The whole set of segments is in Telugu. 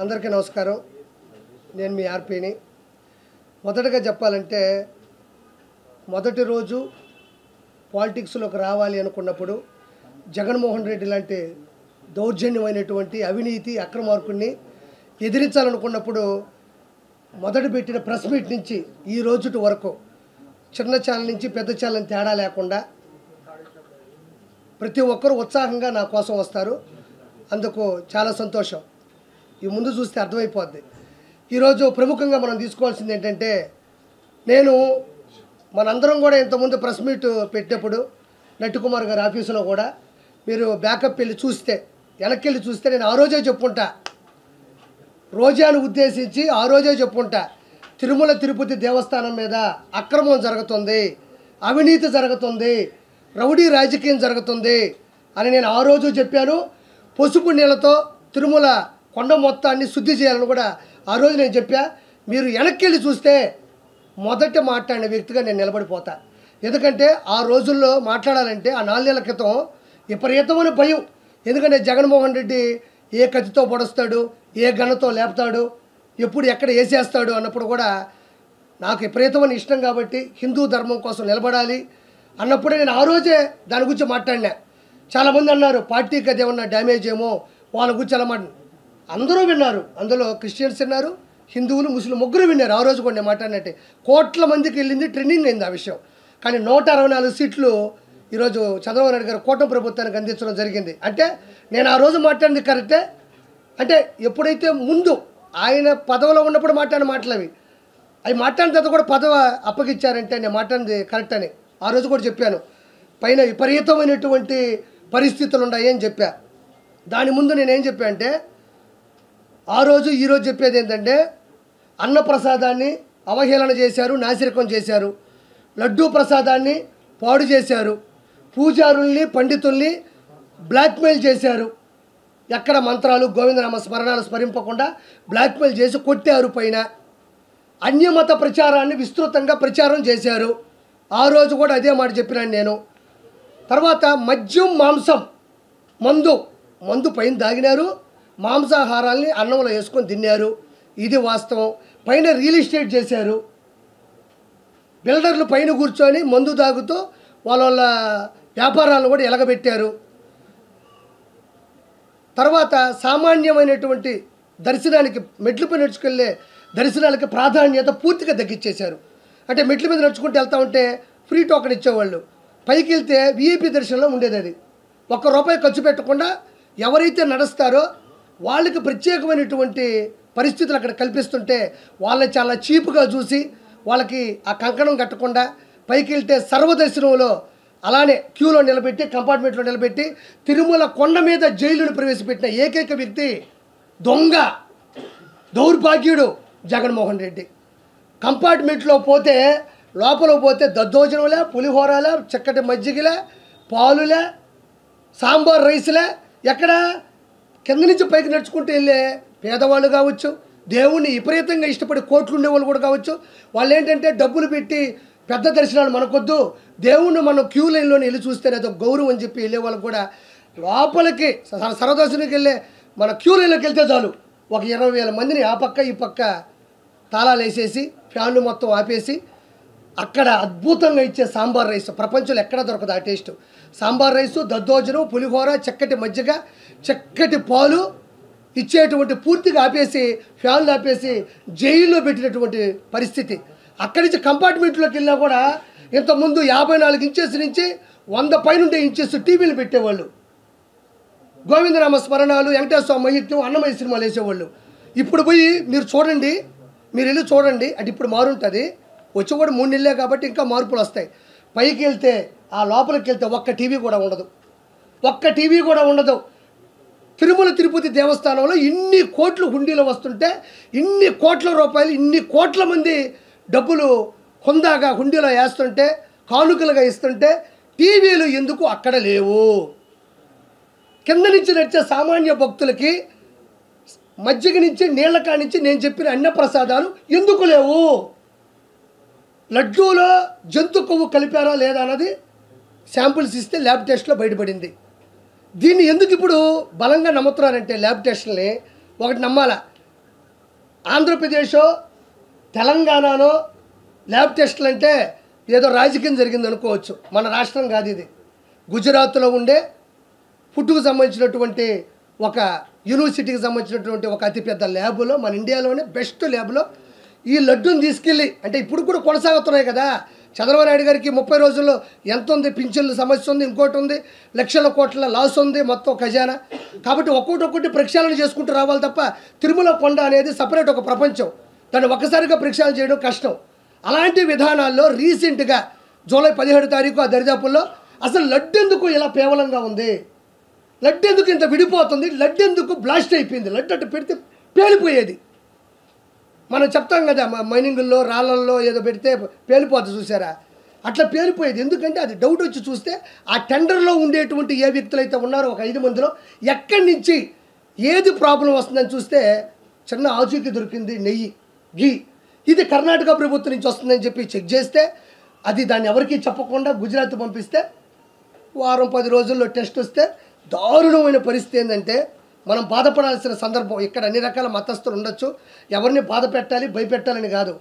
అందరికీ నమస్కారం. నేను మీ ఆర్పీని. మొదటగా చెప్పాలంటే మొదటి రోజు పాలిటిక్స్లోకి రావాలి అనుకున్నప్పుడు జగన్మోహన్ రెడ్డి లాంటి దౌర్జన్యమైనటువంటి అవినీతి అక్రమార్కుడిని ఎదిరించాలనుకున్నప్పుడు మొదట పెట్టిన ప్రెస్ మీట్ నుంచి ఈ రోజుటి వరకు చిన్న ఛానల్ నుంచి పెద్ద ఛానల్ తేడా లేకుండా ప్రతి ఒక్కరూ ఉత్సాహంగా నా కోసం వస్తారు. అందుకు చాలా సంతోషం. ఈ ముందు చూస్తే అర్థమైపోద్ది. ఈరోజు ప్రముఖంగా మనం తీసుకోవాల్సింది ఏంటంటే, నేను మనందరం కూడా ఇంతకుముందు ప్రెస్ మీట్ పెట్టినప్పుడు నట్టికుమార్ గారి ఆఫీసులో కూడా మీరు బ్యాకప్ వెళ్ళి చూస్తే, వెనక్కి వెళ్ళి చూస్తే నేను ఆ రోజే చెప్పుకుంటా, రోజాను ఉద్దేశించి ఆ రోజే చెప్పుకుంటా, తిరుమల తిరుపతి దేవస్థానం మీద అక్రమం జరుగుతుంది, అవినీతి జరుగుతుంది, రౌడీ రాజకీయం జరుగుతుంది అని నేను ఆ రోజు చెప్పాను. పసుపు నీళ్ళతో తిరుమల కొండ మొత్తాన్ని శుద్ధి చేయాలని కూడా ఆ రోజు నేను చెప్పా. మీరు వెనక్కి వెళ్ళి చూస్తే మొదట మాట్లాడిన వ్యక్తిగా నేను నిలబడిపోతా. ఎందుకంటే ఆ రోజుల్లో మాట్లాడాలంటే ఆ 4 నెలల క్రితం విపరీతమైన భయం. ఎందుకంటే జగన్మోహన్ రెడ్డి ఏ కత్తితో పొడుస్తాడు, ఏ గన్నతో లేపుతాడు, ఎప్పుడు ఎక్కడ వేసేస్తాడు అన్నప్పుడు కూడా నాకు విపరీతమైన ఇష్టం కాబట్టి హిందూ ధర్మం కోసం నిలబడాలి అన్నప్పుడే నేను ఆ రోజే దాని గురించి మాట్లాడినా. చాలామంది అన్నారు పార్టీకి అది ఏమన్నా డ్యామేజ్ ఏమో వాళ్ళ గురించి అలా అందరూ విన్నారు. అందులో క్రిస్టియన్స్ విన్నారు, హిందువులు, ముస్లిం ముగ్గురు విన్నారు. ఆ రోజు కూడా నేను మాట్లాడినట్టే కోట్ల మందికి వెళ్ళింది, ట్రెండింగ్ అయింది ఆ విషయం. కానీ 164 సీట్లు ఈరోజు చంద్రబాబు నాయుడు గారు కూటమి ప్రభుత్వానికి అందించడం జరిగింది. అంటే నేను ఆ రోజు మాట్లాడింది కరెక్టే. అంటే ఎప్పుడైతే ముందు ఆయన పదవిలో ఉన్నప్పుడు మాట్లాడిన మాటలు అవి మాట్లాడిన తర్వాత కూడా పదవి అప్పగిచ్చారంటే నేను మాట్లాడింది కరెక్ట్ అని ఆ రోజు కూడా చెప్పాను. పైన విపరీతమైనటువంటి పరిస్థితులు ఉన్నాయి అని చెప్పా. దాని ముందు నేనేం చెప్పా అంటే, ఆ రోజు ఈరోజు చెప్పేది ఏంటంటే, అన్నప్రసాదాన్ని అవహేళన చేశారు, నాసిరకం చేశారు, లడ్డూ ప్రసాదాన్ని పాడు చేశారు, పూజారుల్ని పండితుల్ని బ్లాక్మెయిల్ చేశారు, ఎక్కడ మంత్రాలు గోవిందనామ స్మరణాలు స్మరింపకుండా బ్లాక్మెయిల్ చేసి కొట్టారు, పైన అన్యమత ప్రచారాన్ని విస్తృతంగా ప్రచారం చేశారు. ఆ రోజు కూడా అదే మాట చెప్పినాను నేను. తర్వాత మద్యం, మాంసం, మందు పైన దాగినారు, మాంసాహారాల్ని అన్నంలో వేసుకొని తిన్నారు, ఇది వాస్తవం. పైన రియల్ ఎస్టేట్ చేశారు, బిల్డర్లు పైన కూర్చొని మందు తాగుతూ వాళ్ళ వ్యాపారాలను కూడా ఎలగబెట్టారు. తర్వాత సామాన్యమైనటువంటి దర్శనానికి మెట్లపై నడుచుకెళ్ళే దర్శనాలకి ప్రాధాన్యత పూర్తిగా తగ్గించేశారు. అంటే మెట్ల మీద నడుచుకుంటూ వెళ్తూ ఉంటే ఫ్రీ టోకెన్ ఇచ్చేవాళ్ళు, పైకి వెళ్తే విఐపి దర్శనంలో ఉండేది. అది ₹1 ఖర్చు పెట్టకుండా ఎవరైతే నడుస్తారో వాళ్ళకి ప్రత్యేకమైనటువంటి పరిస్థితులు అక్కడ కల్పిస్తుంటే వాళ్ళని చాలా చీప్గా చూసి వాళ్ళకి ఆ కంకణం కట్టకుండా పైకి వెళ్తే సర్వదర్శనంలో అలానే క్యూలో నిలబెట్టి, కంపార్ట్మెంట్లో నిలబెట్టి తిరుమల కొండ మీద జైలును ప్రవేశపెట్టిన ఏకైక వ్యక్తి దొంగ దౌర్భాగ్యుడు జగన్మోహన్ రెడ్డి. కంపార్ట్మెంట్లో పోతే లోపల పోతే దద్దోజనంలే, పులిహోరలే, చక్కటి మజ్జిగలే, పాలులే, సాంబార్ రైస్లే, ఎక్కడ కింద నుంచి పైకి నడుచుకుంటూ వెళ్ళే పేదవాళ్ళు కావచ్చు, దేవుణ్ణి విపరీతంగా ఇష్టపడి కోట్లు ఉండేవాళ్ళు కూడా కావచ్చు, వాళ్ళు ఏంటంటే డబ్బులు పెట్టి పెద్ద దర్శనాలు మనకొద్దు, దేవుణ్ణి మనం క్యూ లైన్లోనే వెళ్ళి చూస్తేనే అదొక గౌరవం అని చెప్పి వెళ్ళే వాళ్ళకి కూడా లోపలికి సర్వదర్శనానికి వెళ్ళే మన క్యూ లైన్లోకి వెళ్తే చాలు ఒక 20,000 మందిని ఆ పక్క ఈ పక్క తాళాలు వేసేసి ఫ్యాన్లు మొత్తం ఆపేసి అక్కడ అద్భుతంగా ఇచ్చే సాంబార్ రైస్ ప్రపంచంలో ఎక్కడ దొరకదు ఆ టేస్ట్. సాంబార్ రైసు, దద్దోజనం, పులిహోర, చక్కటి మజ్జిగ, చక్కటి పాలు ఇచ్చేటువంటి పూర్తిగా ఆపేసి ఫ్యాన్లు ఆపేసి జైల్లో పెట్టినటువంటి పరిస్థితి. అక్కడి నుంచి కంపార్ట్మెంట్లోకి వెళ్ళినా కూడా ఇంతకుముందు 54 ఇంచెస్ నుంచి 100 పైనుండే ఇంచెస్ టీవీలు పెట్టేవాళ్ళు, గోవిందనామ స్మరణాలు, వెంకటేశ్వర స్వామి మహిత్యం, అన్నమయ్య సినిమాలు వేసేవాళ్ళు. ఇప్పుడు పోయి మీరు చూడండి, మీరు వెళ్ళి చూడండి, అంటే ఇప్పుడు మారుంటుంది. వచ్చి కూడా 3 నెలలే కాబట్టి ఇంకా మార్పులు వస్తాయి. పైకి వెళ్తే ఆ లోపలికి వెళ్తే ఒక్క టీవీ కూడా ఉండదు. తిరుమల తిరుపతి దేవస్థానంలో ఇన్ని కోట్లు హుండీలో వస్తుంటే, ఇన్ని కోట్ల రూపాయలు, ఇన్ని కోట్ల మంది డబ్బులు హుందాగా హుండీలో వేస్తుంటే, కానుకలుగా ఇస్తుంటే టీవీలు ఎందుకు అక్కడ లేవు? కింద నుంచి నడిచే సామాన్య భక్తులకి మజ్జిగ నుంచి నీళ్ల కానించి నేను చెప్పిన అన్నప్రసాదాలు ఎందుకు లేవు? లడ్డూలో జంతు కొవ్వు కలిపారా లేదా అన్నది శాంపుల్స్ ఇస్తే ల్యాబ్ టెస్ట్లో బయటపడింది. దీన్ని ఎందుకు ఇప్పుడు బలంగా నమ్ముతున్నారంటే ల్యాబ్ టెస్ట్ని ఒకటి నమ్మాలా, ఆంధ్రప్రదేశ్ తెలంగాణలో ల్యాబ్ టెస్టులు అంటే ఏదో రాజకీయం జరిగింది అనుకోవచ్చు. మన రాష్ట్రం కాదు ఇది. గుజరాత్లో ఉండే ఫుడ్కు సంబంధించినటువంటి ఒక యూనివర్సిటీకి సంబంధించినటువంటి ఒక అతిపెద్ద ల్యాబ్లో, మన ఇండియాలోనే బెస్ట్ ల్యాబ్లో ఈ లడ్డూని తీసుకెళ్ళి, అంటే ఇప్పుడు కూడా కొనసాగుతున్నాయి కదా. చంద్రబాబు నాయుడు గారికి 30 రోజుల్లో ఎంత ఉంది, పింఛన్ల సమస్య ఉంది, ఇంకోటి ఉంది, లక్షల కోట్ల లాస్ ఉంది మొత్తం ఖజానా. కాబట్టి ఒక్కొక్కటి ప్రక్షాళన చేసుకుంటూ రావాలి తప్ప తిరుమల కొండ అనేది సపరేట్ ఒక ప్రపంచం. దాన్ని ఒక్కసారిగా ప్రక్షాళన చేయడం కష్టం. అలాంటి విధానాల్లో రీసెంట్గా జూలై 17 తారీఖు ఆ దరిదాపుల్లో అసలు లడ్డు ఎందుకు ఇలా పేవలంగా ఉంది, లడ్డు ఎందుకు ఇంత విడిపోతుంది, లడ్డు ఎందుకు బ్లాస్ట్ అయిపోయింది, లడ్డు అట్టు పెడితే పేలిపోయేది. మనం చెప్తాం కదా మైనింగుల్లో రాళ్ళల్లో ఏదో పెడితే పేలిపోద్ది, చూసారా? అట్లా పేలిపోయేది. ఎందుకంటే అది డౌట్ వచ్చి చూస్తే ఆ టెండర్లో ఉండేటువంటి ఏ వ్యక్తులు అయితే ఉన్నారో ఒక 5 మందిలో ఎక్కడి నుంచి ఏది ప్రాబ్లం వస్తుందని చూస్తే చిన్న ఆచూకీ దొరికింది, నెయ్యి, ఘీ. ఇది కర్ణాటక ప్రభుత్వం నుంచి వస్తుందని చెప్పి చెక్ చేస్తే అది దాన్ని ఎవరికీ చెప్పకుండా గుజరాత్ పంపిస్తే వారం 10 రోజుల్లో టెస్ట్ వస్తే దారుణమైన పరిస్థితి ఏంటంటే మనం బాధపడాల్సిన సందర్భం. ఇక్కడ అన్ని రకాల మతస్థులు ఉండొచ్చు, ఎవరిని బాధ పెట్టాలి భయపెట్టాలని కాదు.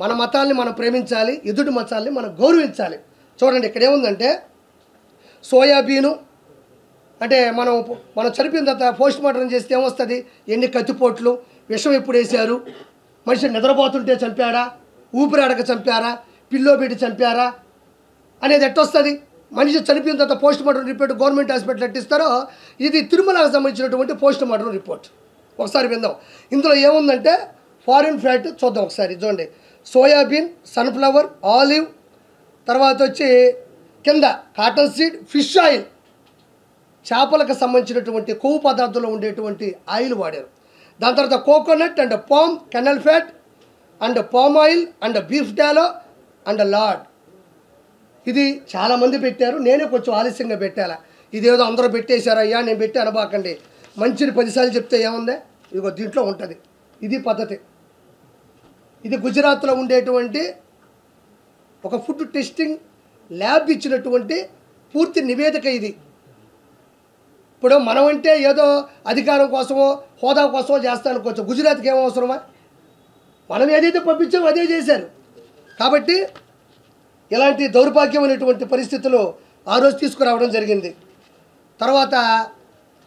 మన మతాల్ని మనం ప్రేమించాలి, ఎదుటి మతాల్ని మనం గౌరవించాలి. చూడండి ఇక్కడ ఏముందంటే సోయాబీను అంటే మనం చనిపోయిన తర్వాత పోస్ట్ మార్టం చేస్తే ఏమొస్తుంది, ఎన్ని కత్తిపోట్లు, విషం ఎప్పుడు వేశారు, మనిషి నిద్రపోతుంటే చంపాడా, ఊపిరాడక చంపారా, పిల్లో పెట్టి చంపారా అనేది ఎట్టొస్తుంది. మనిషి చనిపోయిన తర్వాత post mortem report government hospital ఎట్టిస్తారో ఇది తిరుమలకు సంబంధించినటువంటి పోస్ట్ మార్టం రిపోర్ట్. ఒకసారి విందాం. ఇందులో ఏముందంటే ఫారిన్ ఫ్యాట్ చూద్దాం ఒకసారి. చూడండి, సోయాబీన్, సన్ఫ్లవర్, ఆలివ్, తర్వాత వచ్చి కింద కాటన్ సీడ్, ఫిష్ ఆయిల్, చేపలకు సంబంధించినటువంటి కొవ్వు పదార్థంలో ఉండేటువంటి ఆయిల్ వాడారు. దాని తర్వాత coconut and palm kernel fat and palm oil and beef tallow and lard. ఇది చాలామంది పెట్టారు, నేనే కొంచెం ఆలస్యంగా పెట్టాలా. ఇదేదో అందరూ పెట్టేశారు, అయ్యా నేను పెట్టి అనబాకండి. మంచిని 10 సార్లు చెప్తే ఏముంది, ఇదిగో దీంట్లో ఉంటుంది. ఇది పద్ధతి. ఇది గుజరాత్లో ఉండేటువంటి ఒక ఫుడ్ టెస్టింగ్ ల్యాబ్ ఇచ్చినటువంటి పూర్తి నివేదిక ఇది. ఇప్పుడు మనం అంటే ఏదో అధికారం కోసమో హోదా కోసమో చేస్తా అనుకోవచ్చు, గుజరాత్కి ఏమో అవసరమా? మనం ఏదైతే పంపించామో అదే చేశారు. కాబట్టి ఇలాంటి దౌర్భాగ్యమైనటువంటి పరిస్థితులు ఆ రోజు తీసుకురావడం జరిగింది. తర్వాత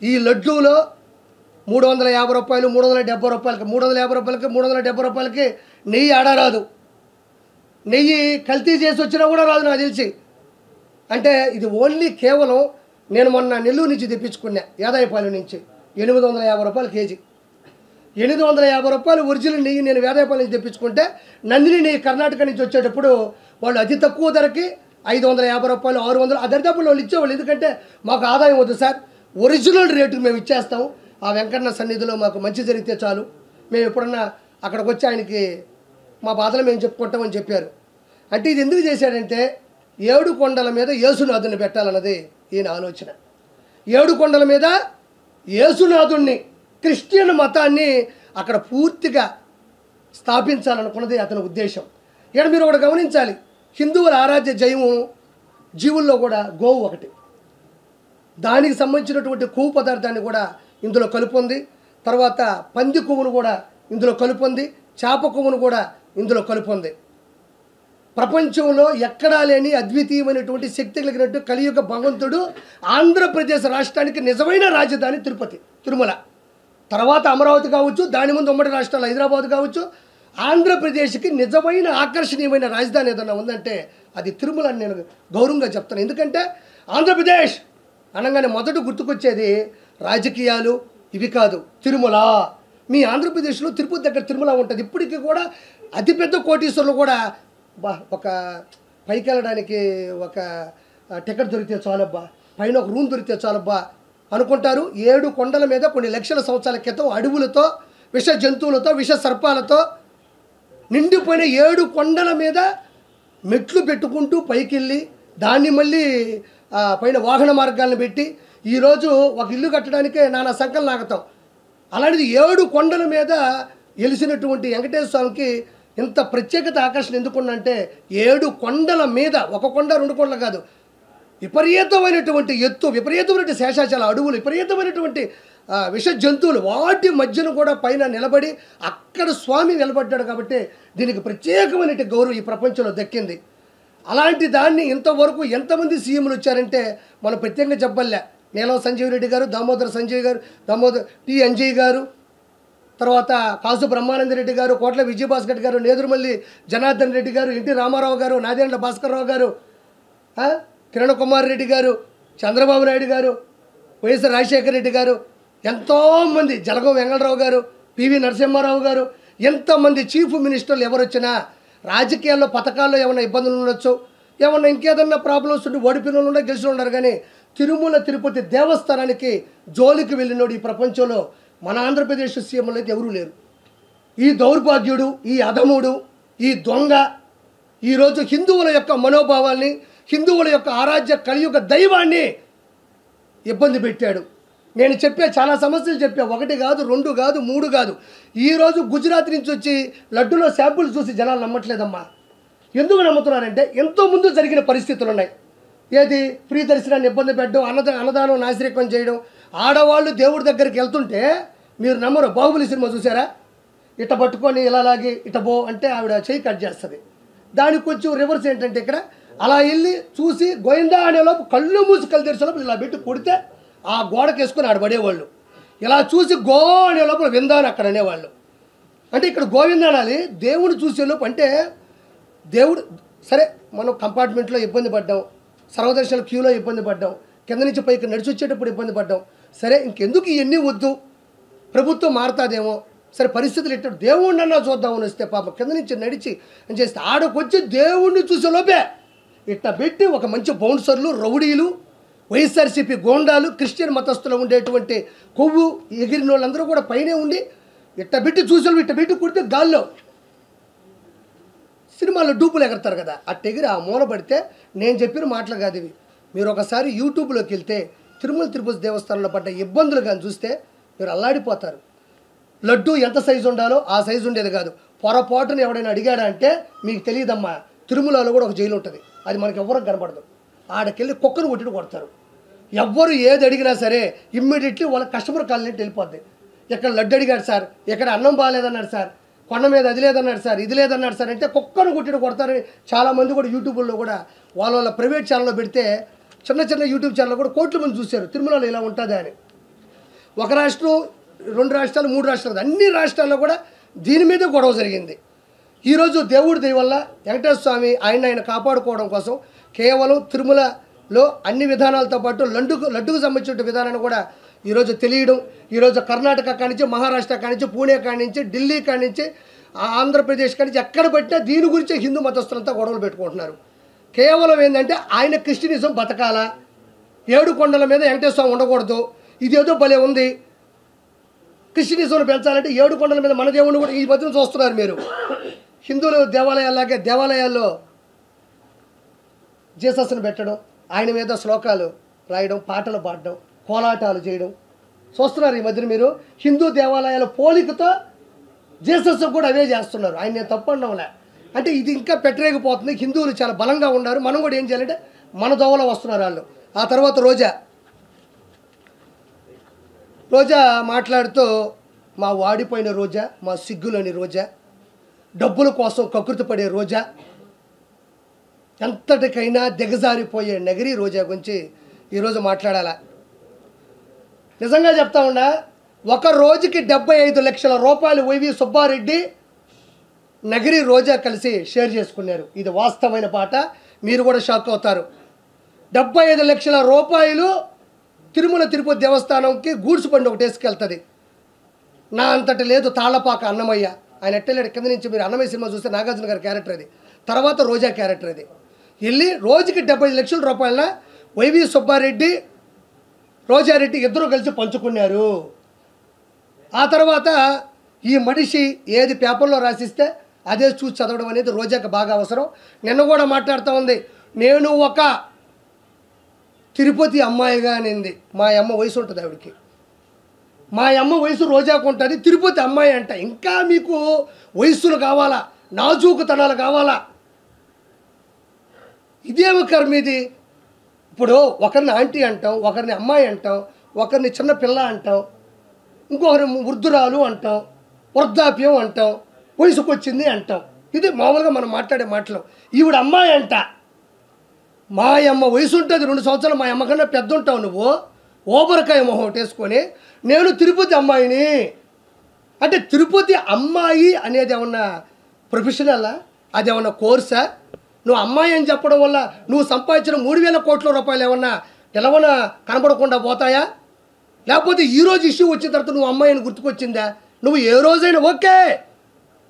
ఈ లడ్డూలో 350 రూపాయలు, 370 రూపాయలకి, 350 రూపాయలకి, 370 రూపాయలకి నెయ్యి ఆడరాదు. నెయ్యి కల్తీ చేసి వచ్చినా కూడా రాదు నాకు తెలిసి. అంటే ఇది ఓన్లీ కేవలం నేను మొన్న నెల్లూరు నుంచి తెప్పించుకున్నా, యాదాయపాలెం నుంచి 850 రూపాయలు కేజీ. 850 రూపాయలు ఒరిజినల్ నెయ్యి నేను వేదాయపాలెం నుంచి తెప్పించుకుంటే నందిని నెయ్యి కర్ణాటక నుంచి వచ్చేటప్పుడు వాళ్ళు అతి తక్కువ ధరకి 550 రూపాయలు, 600 ఆ దరిదాపుల్లో వాళ్ళు ఇచ్చేవాళ్ళు. ఎందుకంటే మాకు ఆదాయం వద్దు సార్, ఒరిజినల్ రేటుకి మేము ఇచ్చేస్తాం, ఆ వెంకన్న సన్నిధిలో మాకు మంచి జరిగితే చాలు, మేము ఎప్పుడన్నా అక్కడికి వచ్చి ఆయనకి మా బాధలు మేము చెప్పుకుంటామని చెప్పారు. అంటే ఇది ఎందుకు చేశాడంటే 7 కొండల మీద యేసునాథుని పెట్టాలన్నది ఈయన ఆలోచన. 7 కొండల మీద యేసునాథుణ్ణి, క్రిస్టియన్ మతాన్ని అక్కడ పూర్తిగా స్థాపించాలనుకున్నది అతని ఉద్దేశం. ఇక్కడ మీరు ఒకటి గమనించాలి, హిందువుల ఆరాధ్య జైవము జీవుల్లో కూడా గోవు ఒకటి. దానికి సంబంధించినటువంటి కొవ్వు పదార్థాన్ని కూడా ఇందులో కలుపుంది. తర్వాత పంది కొవ్వును కూడా ఇందులో కలుపుంది, చేప కొవ్వును కూడా ఇందులో కలుపుంది. ప్రపంచంలో ఎక్కడా లేని అద్వితీయమైనటువంటి శక్తి కలిగినట్టు కలియుగ భగవంతుడు ఆంధ్రప్రదేశ్ రాష్ట్రానికి నిజమైన రాజధాని తిరుమల. తర్వాత అమరావతి కావచ్చు, దాని ముందు ఉమ్మడి రాష్ట్రాలు హైదరాబాద్ కావచ్చు, ఆంధ్రప్రదేశ్కి నిజమైన ఆకర్షణీయమైన రాజధాని ఏదన్నా ఉందంటే అది తిరుమల అని నేను గౌరవంగా చెప్తాను. ఎందుకంటే ఆంధ్రప్రదేశ్ అనగానే మొదట గుర్తుకొచ్చేది రాజకీయాలు ఇవి కాదు, తిరుమల. మీ ఆంధ్రప్రదేశ్లో తిరుపతి దగ్గర తిరుమల ఉంటుంది. ఇప్పటికీ కూడా అతిపెద్ద కోటీశ్వరులు కూడా ఒక పైకి వెళ్ళడానికి ఒక టికెట్ దొరికితే చాలబ్బా, పైన ఒక రూమ్ దొరికితే చాలబ్బా అనుకుంటారు. 7 కొండల మీద కొన్ని లక్షల సంవత్సరాల క్రితం అడవులతో, విష జంతువులతో, విష సర్పాలతో నిండిపోయిన 7 కొండల మీద మెట్లు పెట్టుకుంటూ పైకి వెళ్ళి దాన్ని మళ్ళీ పైన వాహన మార్గాలను పెట్టి ఈరోజు ఒక ఇల్లు కట్టడానికే నానా సంకలు నాగతాం. అలాంటిది 7 కొండల మీద వెలిసినటువంటి వెంకటేశ్వర స్వామికి ఇంత ప్రత్యేకత ఆకర్షణ ఎందుకున్నంటే 7 కొండల మీద, ఒక కొండ 2 కొండలు కాదు, విపరీతమైనటువంటి ఎత్తు, విపరీతమైన శేషాచల అడవులు, విపరీతమైనటువంటి విష జంతువులు, వాటి మధ్యన కూడా పైన నిలబడి అక్కడ స్వామి నిలబడ్డాడు. కాబట్టి దీనికి ప్రత్యేకమైన గౌరవం ఈ ప్రపంచంలో దక్కింది. అలాంటి దాన్ని ఇంతవరకు ఎంతమంది సీఎంలు వచ్చారంటే మనం ప్రత్యేకంగా చెప్పలే. నీలం సంజీవ్ రెడ్డి గారు, దామోదర్ సంజయ్ గారు, దామోదర్ టి అంజయ్ గారు, తర్వాత కాసు బ్రహ్మానంద రెడ్డి గారు, కోట్ల విజయభాస్కర్ గారు, నేదురుమల్లి జనార్దన్ రెడ్డి గారు, ఎన్టీ రామారావు గారు, నాదేండ్ల భాస్కర్రావు గారు, కిరణ్ కుమార్ రెడ్డి గారు, చంద్రబాబు నాయుడు గారు, వైఎస్ రాజశేఖర రెడ్డి గారు, ఎంతోమంది, జలగం వెంగళరావు గారు, పివి నరసింహారావు గారు, ఎంతమంది చీఫ్ మినిస్టర్లు ఎవరు వచ్చినా రాజకీయాల్లో పథకాల్లో ఏమైనా ఇబ్బందులు ఉండొచ్చు, ఏమన్నా ఇంకేదన్నా ప్రాబ్లమ్స్ ఉండి ఓడిపోయిన వాళ్ళు గెలిచి ఉన్నారు. కానీ తిరుమల తిరుపతి దేవస్థానానికి జోలికి వెళ్ళినోడు ఈ ప్రపంచంలో మన ఆంధ్రప్రదేశ్ సీఎంలు అయితే ఎవరూ లేరు. ఈ దౌర్భాగ్యుడు, ఈ అధముడు, ఈ దొంగ ఈరోజు హిందువుల యొక్క మనోభావాల్ని, హిందువుల యొక్క ఆరాధ్య కలియుగ దైవాన్ని ఇబ్బంది పెట్టాడు. నేను చెప్పే చాలా సమస్యలు చెప్పా, 1 కాదు 2 కాదు 3 కాదు. ఈరోజు గుజరాత్ నుంచి వచ్చి లడ్డులో శాంపుల్స్ చూసి జనాలు నమ్మట్లేదమ్మా. ఎందుకు నమ్ముతున్నారంటే ఎంతో ముందు జరిగిన పరిస్థితులు ఉన్నాయి. ఏది ఫ్రీ దర్శనాన్ని ఇబ్బంది పెట్టడం, అన్నదానం నాసిరకం చేయడం. ఆడవాళ్ళు దేవుడి దగ్గరికి వెళ్తుంటే మీరు నమ్మరు, బాహుబలి సినిమా చూసారా? ఇట పట్టుకొని ఇలా లాగి ఇట బో అంటే ఆవిడ చేయి కట్ చేస్తుంది. దానికి కొంచెం రివర్స్ ఏంటంటే ఇక్కడ అలా వెళ్ళి చూసి గోయిందా అనేలోపు కళ్ళు మూసి కళ్ళు తెరిచేలోపు ఇలా పెట్టి కొడితే ఆ గోడకి వేసుకొని ఆడ పడేవాళ్ళు. ఇలా చూసి గో అనే లోపల విందాని అక్కడ అనేవాళ్ళు. అంటే ఇక్కడ గోవింద అనాలి, దేవుడు చూసేలోపు. అంటే దేవుడు సరే, మనం కంపార్ట్మెంట్లో ఇబ్బంది పడ్డాం, సర్వదర్శన క్యూలో ఇబ్బంది పడ్డాం, కింద నుంచి పైకి నడిచి వచ్చేటప్పుడు ఇబ్బంది పడ్డాం. సరే ఇంకెందుకు ఇవన్నీ వద్దు, ప్రభుత్వం మారుతాదేమో, సరే పరిస్థితులు ఎట్ట దేవుడినన్నా చూద్దామని వస్తే పాపం కింద నుంచి నడిచి అని చేస్తే ఆడకొచ్చి దేవుడిని చూసేలోపే ఇట్ట పెట్టి ఒక మంచి బౌన్సర్లు, రౌడీలు, వైఎస్ఆర్సీపీ గోండాలు, క్రిస్టియన్ మతస్థులు ఉండేటువంటి కొవ్వు ఎగిరిన వాళ్ళందరూ కూడా పైనే ఉండి ఇట్ట పెట్టి చూసేవాళ్ళు ఇట్ట పెట్టి కుడితే గాల్లో సినిమాల్లో డూపులు ఎగరతారు కదా, అట్టెగిరి ఆ మూల పడితే నేను చెప్పిన మాటలు కాదు ఇవి. మీరు ఒకసారి యూట్యూబ్లోకి వెళ్తే తిరుమల తిరుపతి దేవస్థానంలో పడ్డ ఇబ్బందులు కానీ చూస్తే మీరు అల్లాడిపోతారు. లడ్డు ఎంత సైజు ఉండాలో ఆ సైజు ఉండేది కాదు. పొరపాటును ఎవడైనా అడిగాడా అంటే మీకు తెలియదమ్మా, తిరుమలలో కూడా ఒక జైలు ఉంటుంది, అది మనకి ఎవరికి కనపడదు. ఆడకెళ్ళి కుక్కను కొట్టి కొడతారు. ఎవ్వరు ఏది అడిగినా సరే ఇమ్మీడియట్లీ వాళ్ళ కస్టమర్ కాలనీ వెళ్ళిపోద్ది. ఇక్కడ లడ్డు అడిగాడు సార్, ఇక్కడ అన్నం బాగాలేదన్నాడు సార్, కొండ మీద అది లేదన్నాడు సార్, ఇది లేదన్నాడు సార్ అంటే కుక్కను కొట్టి కొడతారని చాలామంది కూడా యూట్యూబ్లో కూడా వాళ్ళ ప్రైవేట్ ఛానల్లో పెడితే చిన్న చిన్న యూట్యూబ్ ఛానల్లో కూడా కోట్ల మంది చూశారు తిరుమలలో ఇలా ఉంటుందా అని. ఒక రాష్ట్రం, 2 రాష్ట్రాలు, 3 రాష్ట్రాలు, అన్ని రాష్ట్రాల్లో కూడా దీని మీదే గొడవ జరిగింది. ఈరోజు దేవుడి దయ వల్ల వెంకటేశ్వర స్వామి ఆయన కాపాడుకోవడం కోసం కేవలం తిరుమలలో అన్ని విధానాలతో పాటు లడ్డుకు సంబంధించిన విధానాన్ని కూడా ఈరోజు తెలియడం, ఈరోజు కర్ణాటక కానించి, మహారాష్ట్ర కానించి, పూణే కానించి, ఢిల్లీ కానించి, ఆంధ్రప్రదేశ్ కానించి ఎక్కడ పెట్టినా దీని గురించి హిందూ మతస్థులంతా గొడవలు పెట్టుకుంటున్నారు. కేవలం ఏంటంటే ఆయన క్రిస్టియనిజం బతకాలా, 7 కొండల మీద వెంకటేశ్వర స్వామి ఉండకూడదు, ఇదేదో భలే ఉంది. క్రిస్టియనిజంను పెంచాలంటే 7 కొండల మీద మన దేవుడిని కూడా ఈ మధ్యన చూస్తున్నారు మీరు. హిందువుల దేవాలయాల్లాగే దేవాలయాల్లో జీసస్ని పెట్టడం, ఆయన మీద శ్లోకాలు రాయడం, పాటలు పాడడం, కోలాటాలు చేయడం చూస్తున్నారు ఈ మధ్యన మీరు. హిందూ దేవాలయాల పోలికతో జీసస్ కూడా అవే చేస్తున్నారు. ఆయన నేను తప్పు అనడంలే, అంటే ఇది ఇంకా పెట్టరేగిపోతుంది. హిందువులు చాలా బలంగా ఉన్నారు, మనం కూడా ఏం చేయాలంటే మన దోవలో వస్తున్నారు వాళ్ళు. ఆ తర్వాత రోజా మాట్లాడుతూ మా వాడిపోయిన రోజా, మా సిగ్గులోని రోజా, డబ్బుల కోసం కకృతి పడే రోజా, ఎంతటికైనా దిగజారిపోయే నగరి రోజా గురించి ఈరోజు మాట్లాడాలా. నిజంగా చెప్తా ఉన్నా, ఒక రోజుకి 75 లక్షల రూపాయలు వైవి సుబ్బారెడ్డి, నగరి రోజా కలిసి షేర్ చేసుకున్నారు. ఇది వాస్తవమైన పాట, మీరు కూడా షాక్ అవుతారు. 75 లక్షల రూపాయలు తిరుమల తిరుపతి దేవస్థానంకి గూడ్స్ బండి ఒకటి వేసుకెళ్తుంది. నా అంతటి లేదు తాళ్ళపాక అన్నమయ్య, ఆయన ఎట్టలేడు కింద నుంచి. మీరు అన్నమయ్య సినిమా చూస్తే నాగార్జున గారి క్యారెక్టర్ అది, తర్వాత రోజా క్యారెక్టర్ అది. వెళ్ళి రోజుకి 75 లక్షల రూపాయల వైవి సుబ్బారెడ్డి, రోజారెడ్డి ఇద్దరు కలిసి పంచుకున్నారు. ఆ తర్వాత ఈ మనిషి ఏది పేపర్లో రాసిస్తే అదే చూసి చదవడం అనేది రోజాకి బాగా అవసరం. నిన్న కూడా మాట్లాడుతూ ఉంది, నేను ఒక తిరుపతి అమ్మాయిగా అనింది. మా అమ్మ వయసు ఉంటుంది ఆవిడికి, మా అమ్మ వయసు రోజాకు ఉంటుంది, తిరుపతి అమ్మాయి అంట. ఇంకా మీకు వయస్సులు కావాలా, నాజూకుతనాలు కావాలా? ఇదేమి కర్మ ఇది? ఇప్పుడు ఒకరిని ఆంటీ అంటాం, ఒకరిని అమ్మాయి అంటాం, ఒకరిని చిన్న పిల్ల అంటాం, ఇంకొకరి వృద్ధురాలు అంటాం, వృద్ధాప్యం అంటాం, వయసుకు వచ్చింది అంటాం. ఇది మామూలుగా మనం మాట్లాడే మాటలు. ఈవిడ అమ్మాయి అంట. మా అమ్మ వయసు ఉంటుంది 2 సంవత్సరాలు, మా అమ్మ కన్నా పెద్ద ఉంటావు నువ్వు. ఓబరకాయ మొహం వేసుకొని నేను తిరుపతి అమ్మాయిని అంటే, తిరుపతి అమ్మాయి అనేది ఏమన్నా ప్రొఫెషనలా? అది ఏమన్నా కోర్సా? నువ్వు అమ్మాయి అని చెప్పడం వల్ల నువ్వు సంపాదించిన 3,000 కోట్ల రూపాయలు ఏమన్నా ఎలాగన్నా కనబడకుండా పోతాయా? లేకపోతే ఈరోజు ఇష్యూ వచ్చిన తర్వాత నువ్వు అమ్మాయి అని గుర్తుకొచ్చిందా? నువ్వు ఏ రోజైనా ఓకే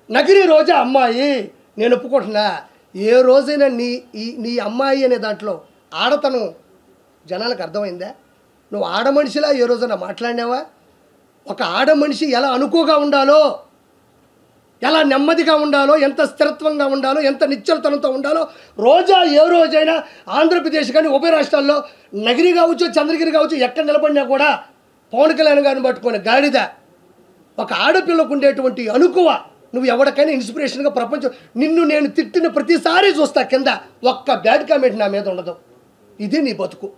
నగిరి రోజా అమ్మాయి నేను ఒప్పుకుంటున్నా. ఏ రోజైనా నీ అమ్మాయి అనే దాంట్లో ఆడతనం జనాలకు అర్థమైందా? నువ్వు ఆడ మనిషిలా ఏ రోజైనా మాట్లాడినావా? ఒక ఆడ మనిషి ఎలా అనుకోగా ఉండాలో, ఎలా నెమ్మదిగా ఉండాలో, ఎంత స్థిరత్వంగా ఉండాలో, ఎంత నిశ్చలతనంతో ఉండాలో రోజా ఏ రోజైనా ఆంధ్రప్రదేశ్ కానీ ఉభయ రాష్ట్రాల్లో నగిరి కావచ్చు, చంద్రగిరి కావచ్చు, ఎక్కడ నిలబడినా కూడా పవన్ కళ్యాణ్ గారిని పట్టుకొని గాడిద ఒక ఆడపిల్లకు ఉండేటువంటి అనుకువ నువ్వు ఎవరికైనా ఇన్స్పిరేషన్గా ప్రపంచం. నిన్ను నేను తిట్టిన ప్రతిసారి చూస్తా కింద ఒక్క బ్యాడ్ కామెంట్ నా మీద ఉండదు. ఇది నీ బతుకు.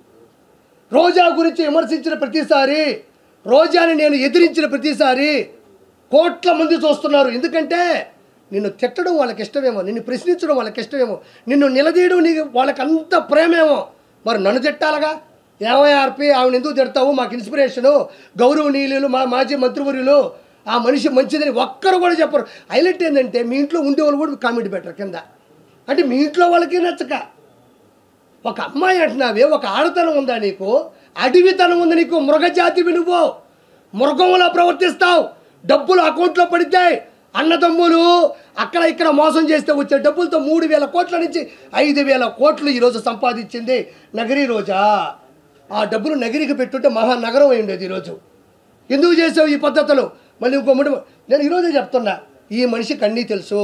రోజా గురించి విమర్శించిన ప్రతిసారి, రోజాని నేను ఎదిరించిన ప్రతిసారి కోట్ల మంది చూస్తున్నారు. ఎందుకంటే నిన్ను తిట్టడం వాళ్ళకి ఇష్టమేమో, నిన్ను ప్రశ్నించడం వాళ్ళకి ఇష్టమేమో, నిన్ను నిలదీయడం నీకు వాళ్ళకి అంత ప్రేమేమో. మరి నన్ను తిట్టాలగా? ఏమయ్యార్పి ఆవిడ ఎందుకు తిడతావు? మాకు ఇన్స్పిరేషను, గౌరవనీయులు, మా మాజీ మంత్రివర్యులు, ఆ మనిషి మంచిదని ఒక్కరు కూడా చెప్పరు. హైలైట్ ఏంటంటే మీ ఇంట్లో ఉండేవాళ్ళు కూడా కామెంట్ పెట్టరు కింద. అంటే మీ ఇంట్లో వాళ్ళకి నచ్చక ఒక అమ్మాయి అంటున్నావే, ఒక ఆడతనం ఉందా నీకు? అడవితనం ఉంది నీకు. మృగజాతివి నువ్వు. మృగంలా ప్రవర్తిస్తావు. డబ్బులు అకౌంట్లో పడితే అన్నదమ్ములు అక్కడ ఇక్కడ మోసం చేస్తే వచ్చే డబ్బులతో 3,000 కోట్ల నుంచి 5,000 కోట్లు ఈరోజు సంపాదించింది నగరి రోజా. ఆ డబ్బులు నగిరికి పెట్టుంటే మహానగరం అయిండేది ఈరోజు. ఎందుకు చేసావు ఈ పద్ధతులు? మళ్ళీ ఇంకో నేను ఈరోజే చెప్తున్నా, ఈ మనిషికి అన్నీ తెలుసు.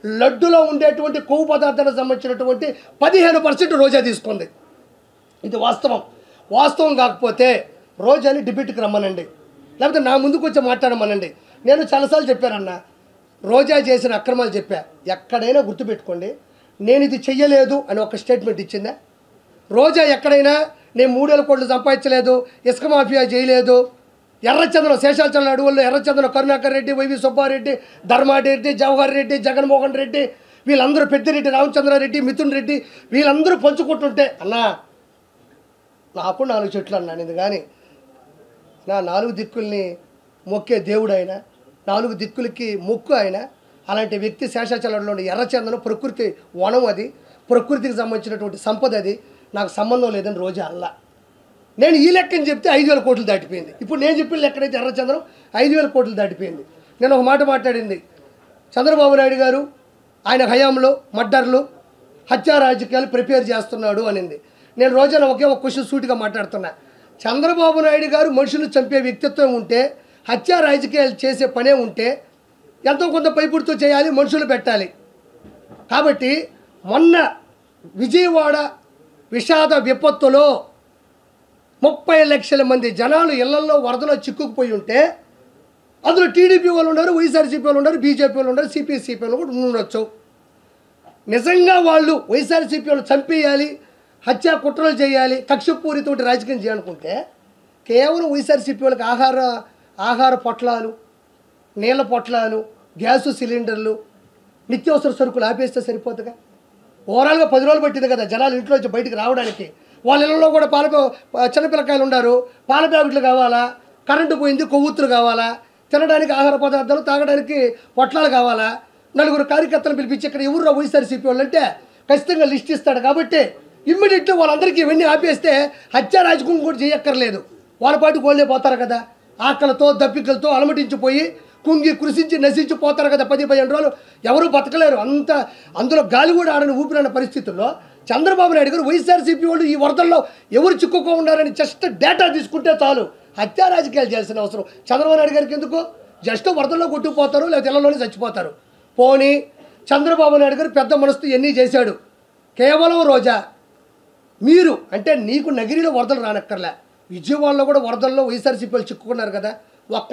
లడ్డులో ఉండేటువంటి కొవ్వు పదార్థాలకు సంబంధించినటువంటి 15% రోజా తీసుకుంది. ఇది వాస్తవం. వాస్తవం కాకపోతే రోజాని డిబేట్కి రమ్మనండి, లేకపోతే నా ముందుకు వచ్చి మాట్లాడమనండి. నేను చాలాసార్లు చెప్పానన్నా, రోజా చేసిన అక్రమాలు చెప్పా. ఎక్కడైనా గుర్తుపెట్టుకోండి, నేను ఇది చెయ్యలేదు అని ఒక స్టేట్మెంట్ ఇచ్చిందా? రోజా ఎక్కడైనా నేను 3,000 కోట్లు సంపాదించలేదు, ఇసుక మాఫియా చేయలేదు, ఎర్రచంద్రం శేషాచలం అడవుల్లో ఎర్రచంద్రం కరుణాకర్ రెడ్డి, వైవి సుబ్బారెడ్డి, ధర్మారెడ్డి, జవహర్ రెడ్డి, జగన్మోహన్ రెడ్డి, వీళ్ళందరూ పెద్దిరెడ్డి, రామచంద్రారెడ్డి, మిథున్ రెడ్డి, వీళ్ళందరూ పంచుకుంటుంటే అన్నా నాకు 4 చెట్లు అన్నాను. ఇది కానీ నా 4 దిక్కుల్ని మొక్కే దేవుడు ఆయన, 4 దిక్కులకి మొక్కు ఆయన. అలాంటి వ్యక్తి శేషాచలంలో ఎర్రచందనం ప్రకృతి వనం, అది ప్రకృతికి సంబంధించినటువంటి సంపద, అది నాకు సంబంధం లేదని రోజా అల్లా. నేను ఈ లెక్కని చెప్తే 5,000 కోట్లు దాటిపోయింది. ఇప్పుడు నేను చెప్పిన లెక్కనైతే ఎర్రచంద్రం 5,000 కోట్లు దాటిపోయింది. నేను ఒక మాట మాట్లాడింది, చంద్రబాబు నాయుడు గారు ఆయన హయాంలో మర్డర్లు, హత్యా రాజకీయాలు ప్రిపేర్ చేస్తున్నాడు అనింది. నేను రోజున ఒకే ఒక క్వశ్చన్ సూటిగా మాట్లాడుతున్నా. చంద్రబాబు నాయుడు గారు మనుషులు చంపే వ్యక్తిత్వం ఉంటే, హత్యా రాజకీయాలు చేసే పనే ఉంటే ఎంతో కొంత పైపుడుతూ చేయాలి, మనుషులు పెట్టాలి. కాబట్టి మొన్న విజయవాడ విషాద విపత్తులో 30 లక్షల మంది జనాలు ఇళ్లలో వరదలో చిక్కుకుపోయి ఉంటే అందులో టీడీపీ వాళ్ళు ఉన్నారు, వైఎస్ఆర్సీపీ వాళ్ళు ఉన్నారు, బీజేపీ వాళ్ళు ఉన్నారు, సిపిఎస్సీపీ వాళ్ళు కూడా ఉండొచ్చు. నిజంగా వాళ్ళు వైఎస్ఆర్సీపీ వాళ్ళు చంపేయాలి, హత్యా కుట్రలు చేయాలి, కక్షపూరితోటి రాజకీయం చేయాలనుకుంటే కేవలం వైఎస్ఆర్సీపీ వాళ్ళకి ఆహార పొట్లాలు, నీళ్ళ పొట్లాలు, గ్యాసు సిలిండర్లు, నిత్యావసర సరుకులు ఆపేస్తే సరిపోతుందిగా. ఓవరాల్గా 10 రోజులు పట్టింది కదా జనాలు ఇంట్లో నుంచి బయటికి రావడానికి. వాళ్ళ ఇళ్ళలో కూడా చిన్నపిల్లకాయలు ఉన్నారు, పాల ప్యాకెట్లు కావాలా, కరెంటు పోయింది, కొవ్వొత్తులు కావాలా, తినడానికి ఆహార పదార్థాలు, తాగడానికి పొట్లాలు కావాలా. 4 కార్యకర్తలు పిలిపించి ఇక్కడ ఎవరు వైఎస్ఆర్సీపీ వాళ్ళు అంటే ఖచ్చితంగా లిస్ట్ ఇస్తాడు. కాబట్టి ఇమ్మీడియట్లీ వాళ్ళందరికీ ఇవన్నీ ఆపేస్తే హత్యా రాజకీయం కూడా చేయక్కర్లేదు. వాళ్ళ పాటికి వాళ్ళే పోతారు కదా, ఆకలితో దప్పికలతో అలమటించిపోయి కుంగి కృషించి నశించిపోతారు కదా. 10-15 రోజులు ఎవరూ బతకలేరు. అందులో గాలి కూడా ఆడని ఊపిరన్న పరిస్థితుల్లో చంద్రబాబు నాయుడు గారు వైఎస్ఆర్సీపీ వాళ్ళు ఈ వరదల్లో ఎవరు చిక్కుకో ఉన్నారని జస్ట్ డేటా తీసుకుంటే చాలు, హత్యా రాజకీయాలు చేయాల్సిన అవసరం చంద్రబాబు నాయుడు గారికి ఎందుకు? జస్ట్ వరదల్లో కొట్టుకుపోతారు, లేదా ఇళ్లలోనే చచ్చిపోతారు. పోనీ చంద్రబాబు నాయుడు గారు పెద్ద మనసుతో ఎన్ని చేశాడు. కేవలం రోజా మీరు అంటే నీకు నగిరిలో వరదలు రానక్కర్లే, విజయవాడలో కూడా వరదల్లో వైఎస్ఆర్సీపీ వాళ్ళు చిక్కుకున్నారు కదా. ఒక్క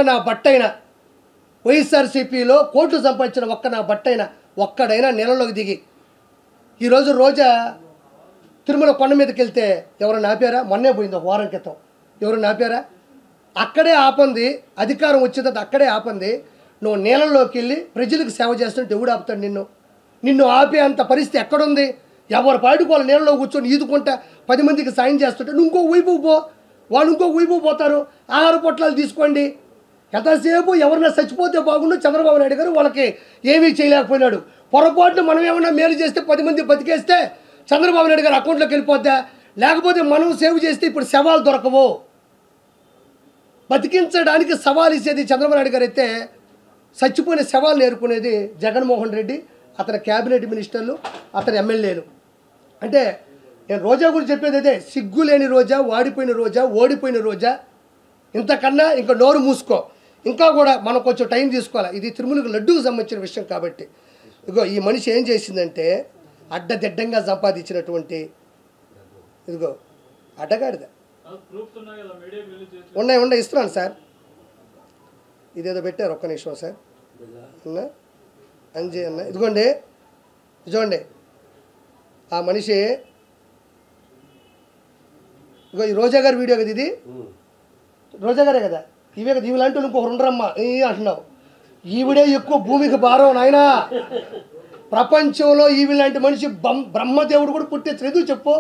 నా బట్టైనా వైఎస్ఆర్సీపీలో కోట్లు సంపాదించిన ఒక్కడైనా నెలలోకి దిగి ఈరోజు రోజా తిరుమల కొండ మీదకి వెళ్తే ఎవరైనా ఆపారా? మొన్నే పోయింది ఒక వారం క్రితం, ఎవరైనా ఆపారా? అక్కడే ఆపంది, అధికారం వచ్చేది అక్కడే ఆపంది. నువ్వు నీళ్ళలోకి వెళ్ళి ప్రజలకు సేవ చేస్తుంటే ఎవడు ఆపుతాడు నిన్ను ఆపే అంత పరిస్థితి ఎక్కడుంది? ఎవరు పాటికి వాళ్ళు నీళ్ళలో కూర్చొని ఈదుకుంటా 10 మందికి సాయం చేస్తుంటే నువ్వు ఇంకో వైపు పో, వాళ్ళు ఇంకో వైపు పోతారు. ఆహార పొట్లాలు తీసుకోండి. ఎంతసేపు ఎవరైనా చచ్చిపోతే బాగుండు. చంద్రబాబు నాయుడు గారు వాళ్ళకి ఏమీ చేయలేకపోయినాడు. పొరపాటున మనం ఏమన్నా మేలు చేస్తే 10 మంది బతికేస్తే చంద్రబాబు నాయుడు గారు అకౌంట్లోకి వెళ్ళిపోద్దా? లేకపోతే మనం సేవ్ చేస్తే ఇప్పుడు శవాలు దొరకవు. బతికించడానికి సవాల్ ఇచ్చేది చంద్రబాబు నాయుడు గారు అయితే, చచ్చిపోయిన శవాలు నేర్పుకునేది జగన్మోహన్ రెడ్డి, అతని క్యాబినెట్ మినిస్టర్లు, అతని ఎమ్మెల్యేలు. అంటే నేను రోజా గురించి చెప్పేది అదే, సిగ్గు లేని రోజా, వాడిపోయిన రోజా, ఓడిపోయిన రోజా. ఇంతకన్నా ఇంకా నోరు మూసుకో. ఇంకా కూడా మనం కొంచెం టైం తీసుకోవాలి. ఇది తిరుమలకు లడ్డూకు సంబంధించిన విషయం కాబట్టి. ఇదిగో ఈ మనిషి ఏం చేసిందంటే, అడ్డదిడ్డంగా సంపాదించినటువంటి ఇదిగో అడ్డగాడిద ఉన్నాయి ఇస్తున్నాను సార్. ఇదేదో పెట్టారు, ఒక్క నిమిషం సార్ అన్న అంజయ్ అన్న. ఇదిగోండి చూడండి, ఆ మనిషి ఇగో ఈ రోజా గారి వీడియో కదా ఇది, రోజా గారే కదా, ఇవే కదా, ఇవి లాంటి ఇంకో రెండరమ్మ అంటున్నావు. ఈవిడే ఎక్కువ భూమికి భారం నాయనా. ప్రపంచంలో ఈవి లాంటి మనిషి బ్రహ్మదేవుడు కూడా పుట్టించలేదు. ఎందుకు చెప్పు?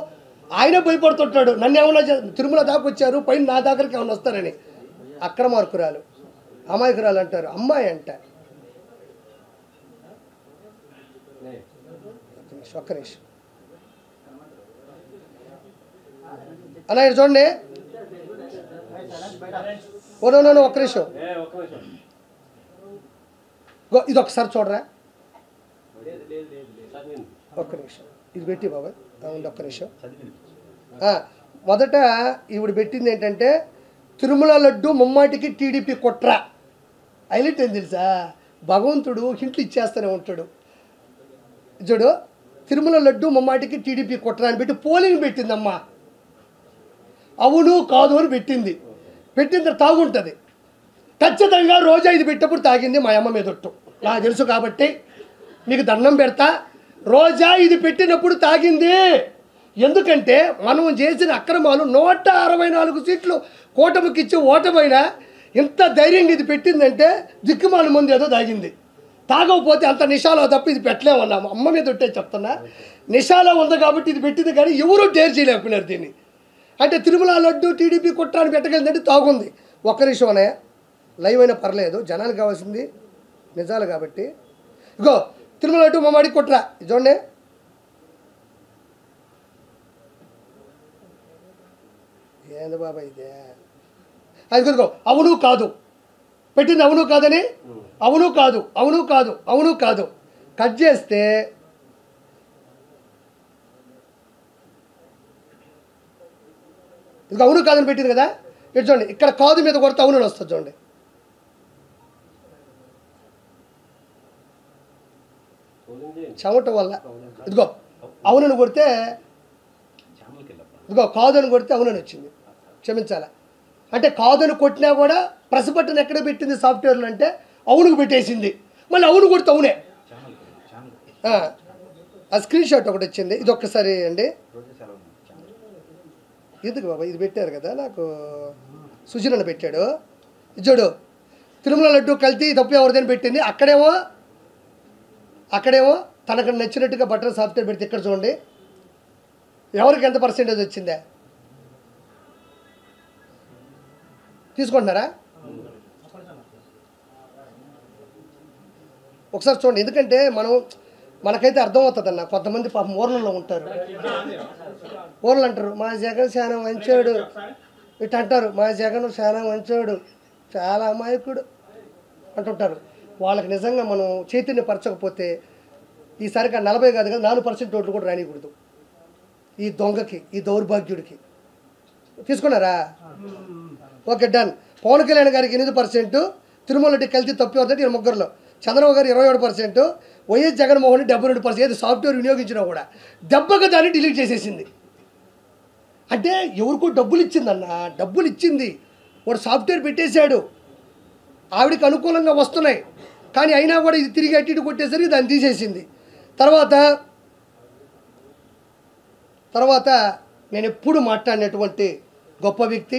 ఆయన భయపడుతుంటాడు. నన్ను ఏమన్నా తిరుమల దాకా వచ్చారు, పైన నా దగ్గరికి ఏమన్నా వస్తారని. అక్రమార్కురాలు, అమాయకురాలు అంటారు, అమ్మాయి అంట. ఒక్క నిమిషం అన్న, చూడండి. ఓ ఒక్క నిమిషం, ఇది ఒకసారి చూడరా, ఒక్క నిమిషం ఇది పెట్టి బాబాయ్ ఉంది, ఒక్క నిమిషం. మొదట ఈవిడ పెట్టింది ఏంటంటే, తిరుమల లడ్డు ముమ్మాటికి టీడీపీ కుట్ర. హైలైట్ ఏం తెలుసా? భగవంతుడు హింట్లు ఇచ్చేస్తూనే ఉంటాడు. చూడు, తిరుమల లడ్డు ముమ్మాటికి టీడీపీ కుట్ర అని పెట్టి పోలింగ్ పెట్టిందమ్మా. అవును కాదు అని పెట్టింది. పెట్టిన తాగుంటుంది ఖచ్చితంగా. రోజా ఇది పెట్టినప్పుడు తాగింది మా అమ్మ మీదొట్టు, నాకు తెలుసు కాబట్టి మీకు దండం పెడతా. రోజా ఇది పెట్టినప్పుడు తాగింది. ఎందుకంటే మనం చేసిన అక్రమాలు 164 సీట్లు కూటమికి ఇచ్చి ఓటమైనా ఇంత ధైర్యంగా ఇది పెట్టిందంటే దిక్కుమాల ముందు ఏదో తాగింది. తాగకపోతే అంత నిషాలో తప్ప ఇది పెట్టలేమన్నాము. అమ్మ మీద ఉంటే చెప్తున్నా, నిషాలో ఉంది కాబట్టి ఇది పెట్టింది, కానీ ఎవరూ డేర్ చేయలేకపోయినారు దీన్ని. అంటే తిరుమల లడ్డు టీడీపీ కుట్రాన్ని పెట్టగలిందంటే తాగుంది. ఒక్క నిమిషం అనే లైవ్ అయినా పర్లేదు, జనానికి కావాల్సింది నిజాలు కాబట్టి. ఇగో తిరుమల లడ్డు మమ్మాడి కుట్ర చూడండి. ఏంది బాబా ఇదే? అది కుదుకో. అవును కాదు పెట్టింది, అవును కాదని, అవును కాదు, అవును కాదు, అవును కాదు కట్ చేస్తే ఇది అవును కాదని పెట్టింది కదా. ఇటు చూడండి, ఇక్కడ కాదు మీద కొడితే అవును వస్తుంది. చూడండి, చెమట వల్ల. ఇదిగో అవునని కొడితే, ఇదిగో కాదని కొడితే అవునని వచ్చింది. క్షమించాలా అంటే కాదని కొట్టినా కూడా ప్రెస్ బటన్ ఎక్కడ పెట్టింది సాఫ్ట్వేర్లు అంటే అవునుకు పెట్టేసింది. మళ్ళీ అవును కొడితే అవునే. ఆ స్క్రీన్ షాట్ ఒకటి వచ్చింది, ఇది ఒక్కసారి అండి. ఎందుకు బాబా ఇది పెట్టారు కదా, నాకు సుజనని పెట్టాడు. చూడు, తిరుమల లడ్డు కల్తీ తప్పు ఎవరిదని పెట్టింది. అక్కడేమో తనకు నచ్చినట్టుగా బటన్ సాఫ్ట్వేర్ పెడితే ఇక్కడ చూడండి ఎవరికి ఎంత పర్సెంటేజ్ వచ్చిందే తీసుకుంటున్నారా? ఒకసారి చూడండి. ఎందుకంటే మనకైతే అర్థమవుతుందన్న. కొంతమంది పాపం ఊర్లలో ఉంటారు, ఊర్లు అంటారు మా జగన్ చాలా మంచోడు, ఇటు అంటారు మా జగన్ చాలా మంచోడు, చాలా అమాయకుడు అంటుంటారు. వాళ్ళకి నిజంగా మనం చైతన్యపరచకపోతే ఈసారికి 40 కాదు కదా 4% ఓట్లు కూడా రానికూడదు ఈ దొంగకి, ఈ దౌర్భాగ్యుడికి. తీసుకున్నారా? Okay done. పవన్ కళ్యాణ్ గారికి 8%, తిరుమల రెడ్డి కల్తీ తప్పి అవుతుంది 23లో, చంద్రబాబు గారు 27%, వైఎస్ జగన్మోహన్ రెడ్డి 72%. ఏది సాఫ్ట్వేర్ వినియోగించినా కూడా దెబ్బగా దాన్ని డిలీట్ చేసేసింది. అంటే ఎవరికో డబ్బులు ఇచ్చిందన్న, డబ్బులు ఇచ్చింది, వాడు సాఫ్ట్వేర్ పెట్టేశాడు, ఆవిడకి అనుకూలంగా వస్తున్నాయి, కానీ అయినా కూడా ఇది తిరిగి అటు ఇటు కొట్టేసరికి దాన్ని తీసేసింది. తర్వాత తర్వాత నేను ఎప్పుడు మాట్లాడినటువంటి గొప్ప వ్యక్తి,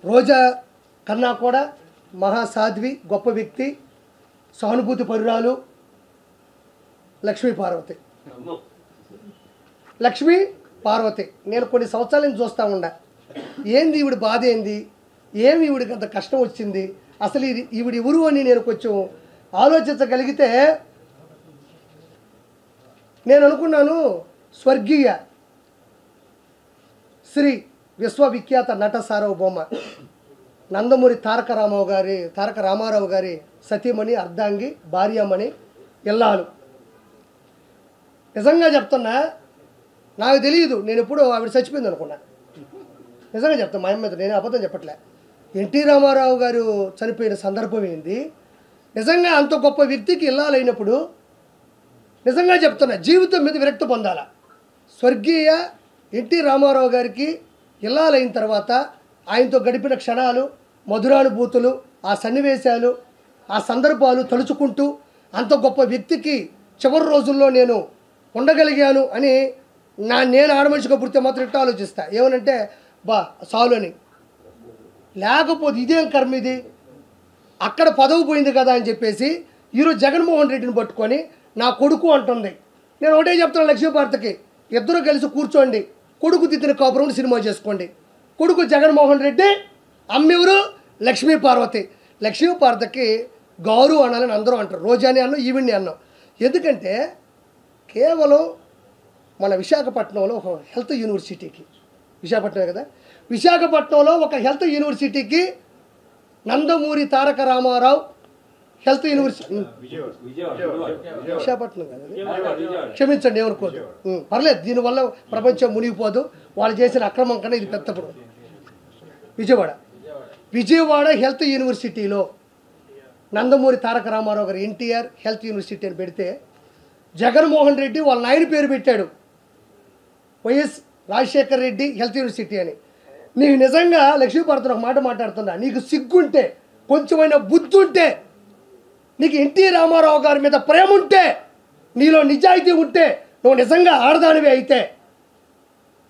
రోజా కన్నా కూడా మహాసాధ్వి, గొప్ప వ్యక్తి, సానుభూతి పరురాలు లక్ష్మీ పార్వతి. లక్ష్మీ పార్వతి నేను కొన్ని సంవత్సరాల నుంచి చూస్తూ ఉండా. ఏంది ఈవిడ బాధ, ఏంది, ఏమి ఈవిడికి అంత కష్టం వచ్చింది, అసలు ఈవిడ ఎవరు అని నేను కొంచెం ఆలోచించగలిగితే నేను అనుకున్నాను, స్వర్గీయ శ్రీ విశ్వవిఖ్యాత నట సార్వభౌమ నందమూరి తారక రామారావు గారి సతీమణి, అర్ధాంగి, భార్యమణి, ఇల్లాలు. నిజంగా చెప్తున్నా, నాకు తెలియదు, నేను ఎప్పుడూ ఆవిడ చచ్చిపోయింది అనుకున్నా. నిజంగా చెప్తాను, మా అమ్మ మీద నేను అబద్ధం చెప్పట్లే. ఎన్టీ రామారావు గారు చనిపోయిన సందర్భం ఏంది, నిజంగా అంత గొప్ప వ్యక్తికి ఇల్లాలైనప్పుడు నిజంగా చెప్తున్నా, జీవితం మీద విరక్తి పొందాల. స్వర్గీయ ఎన్టీ రామారావు గారికి ఇల్లాలైన తర్వాత ఆయనతో గడిపిన క్షణాలు, మధురానుభూతులు, ఆ సన్నివేశాలు, ఆ సందర్భాలు తలుచుకుంటూ అంత గొప్ప వ్యక్తికి చివరి రోజుల్లో నేను ఉండగలిగాను అని నేను ఆడమనిషిగా పుడితే మాత్రం ఇట్లా ఆలోచిస్తా. ఏమనంటే సాలు అని, లేకపోతే ఇదేం కర్మ ఇది, అక్కడ పదవి పోయింది కదా అని చెప్పేసి ఈరోజు జగన్మోహన్ రెడ్డిని పట్టుకొని నా కొడుకు అంటుంది. నేను ఒకటే చెప్తున్నాను లక్ష్మీపార్వతికి, ఇద్దరు కలిసి కూర్చోండి, కొడుకు దిద్దిన కాపురం సినిమా చేసుకోండి. కొడుకు జగన్మోహన్ రెడ్డి, అమ్మెవరు లక్ష్మీపార్వతి. లక్ష్మీపార్వతికి గౌరవ అనాలని అందరూ అంటారు, రోజాని అన్నాం, ఈవిడ్ని అన్నాం. ఎందుకంటే కేవలం మన విశాఖపట్నంలో ఒక హెల్త్ యూనివర్సిటీకి, విశాఖపట్నమే కదా, విశాఖపట్నంలో ఒక హెల్త్ యూనివర్సిటీకి నందమూరి తారక రామారావు హెల్త్ యూనివర్సిటీ, విశాఖపట్నం కదా, క్షమించండి ఏమనుకోదు, పర్లేదు, దీనివల్ల ప్రపంచం మునిగిపోదు, వాళ్ళు చేసిన అక్రమం కన్నా ఇది పెద్దప్పుడు. విజయవాడ హెల్త్ యూనివర్సిటీలో నందమూరి తారక రామారావు గారు ఎన్టీఆర్ హెల్త్ యూనివర్సిటీ అని పెడితే జగన్మోహన్ రెడ్డి వాళ్ళ నాయన పేరు పెట్టాడు, YS Rajasekhar Reddy health university అని. నీకు నిజంగా లక్ష్మీపార్వతి ఒక మాట మాట్లాడుతున్నా, నీకు సిగ్గుంటే, కొంచెమైనా బుద్ధి ఉంటే, నీకు ఎన్టీ రామారావు గారి మీద ప్రేమ ఉంటే, నీలో నిజాయితీ ఉంటే, నువ్వు నిజంగా ఆడదానివే అయితే,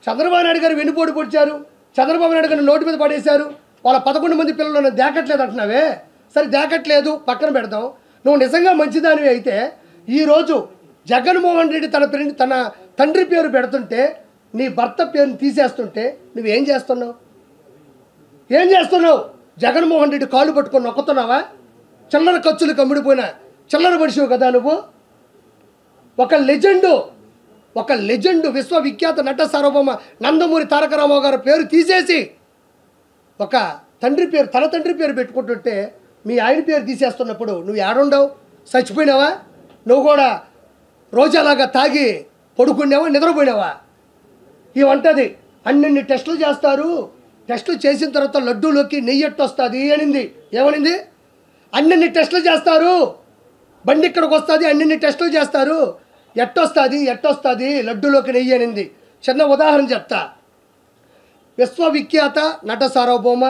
చంద్రబాబు నాయుడు గారు వెన్నుపోటు పొడిచారు, చంద్రబాబు నాయుడు గారిని నోటి మీద పడేశారు, వాళ్ళ 11 మంది పిల్లలు దేకట్లేదు అంటున్నావే, సరే దేకట్లేదు పక్కన పెడదాం, నువ్వు నిజంగా మంచిదానివి అయితే ఈరోజు జగన్మోహన్ రెడ్డి తన తండ్రి పేరు పెడుతుంటే, నీ భర్త పేరుని తీసేస్తుంటే నువ్వేం చేస్తున్నావు? ఏం చేస్తున్నావు? జగన్మోహన్ రెడ్డి కాళ్ళు పట్టుకొని నొక్కుతున్నావా? చిల్లర ఖర్చులు కమ్ముడిపోయినా చిల్లర మనిషివు కదా నువ్వు. ఒక లెజెండు విశ్వవిఖ్యాత నట సార్వభౌమ నందమూరి తారక రామారావు గారి పేరు తీసేసి ఒక తండ్రి పేరు, తన తండ్రి పేరు పెట్టుకుంటుంటే మీ ఆయన పేరు తీసేస్తున్నప్పుడు నువ్వు ఏడుండవు? చచ్చిపోయినావా? నువ్వు కూడా రోజాలాగా తాగి పడుకున్నావా, నిద్రపోయినావా? ఇవంటది అన్ని టెస్టులు చేస్తారు, టెస్టులు చేసిన తర్వాత లడ్డూలోకి నెయ్యి ఎట్టొస్తుంది అనింది. ఏమనింది? అన్ని టెస్టులు చేస్తారు, బండి ఇక్కడికి వస్తుంది, అన్ని టెస్టులు చేస్తారు, ఎట్టొస్తుంది లడ్డూలోకి నెయ్యి అనింది. చిన్న ఉదాహరణ చెప్తా. విశ్వవిఖ్యాత నట సార్వభౌమ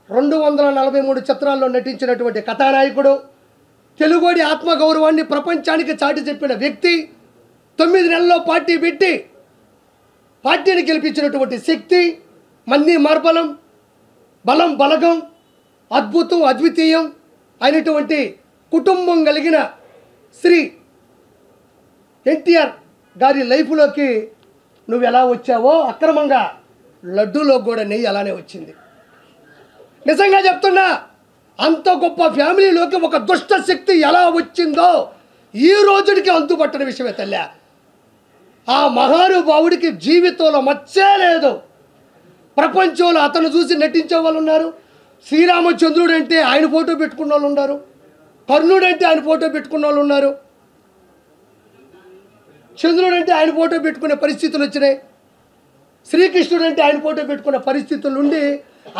243 చిత్రాల్లో నటించినటువంటి కథానాయకుడు, తెలుగోడి ఆత్మగౌరవాన్ని ప్రపంచానికి చాటి చెప్పిన వ్యక్తి, 9 నెలల్లో పార్టీ పెట్టి పార్టీని గెలిపించినటువంటి శక్తి, మన్ని మార్బలం, బలం బలగం, అద్భుతం అద్వితీయం అయినటువంటి కుటుంబం కలిగిన శ్రీ ఎన్టీఆర్ గారి లైఫ్లోకి నువ్వు ఎలా వచ్చావో అక్రమంగా లడ్డూలో కూడా నెయ్యి అలానే వచ్చింది. నిజంగా చెప్తున్నా, అంత గొప్ప ఫ్యామిలీలోకి ఒక దుష్ట శక్తి ఎలా వచ్చిందో ఈ రోజుడికి అంతుపట్టని విషయమే తల్లి. ఆ మహానుభావుడికి జీవితంలో మచ్చే లేదు. ప్రపంచంలో అతను చూసి నటించే వాళ్ళు ఉన్నారు. శ్రీరామచంద్రుడు అంటే ఆయన ఫోటో పెట్టుకున్న వాళ్ళు ఉన్నారు, కర్ణుడు అంటే ఆయన ఫోటో పెట్టుకున్న వాళ్ళు ఉన్నారు, చంద్రుడు అంటే ఆయన ఫోటో పెట్టుకునే పరిస్థితులు వచ్చినాయి, శ్రీకృష్ణుడు అంటే ఆయన ఫోటో పెట్టుకునే పరిస్థితులు ఉండి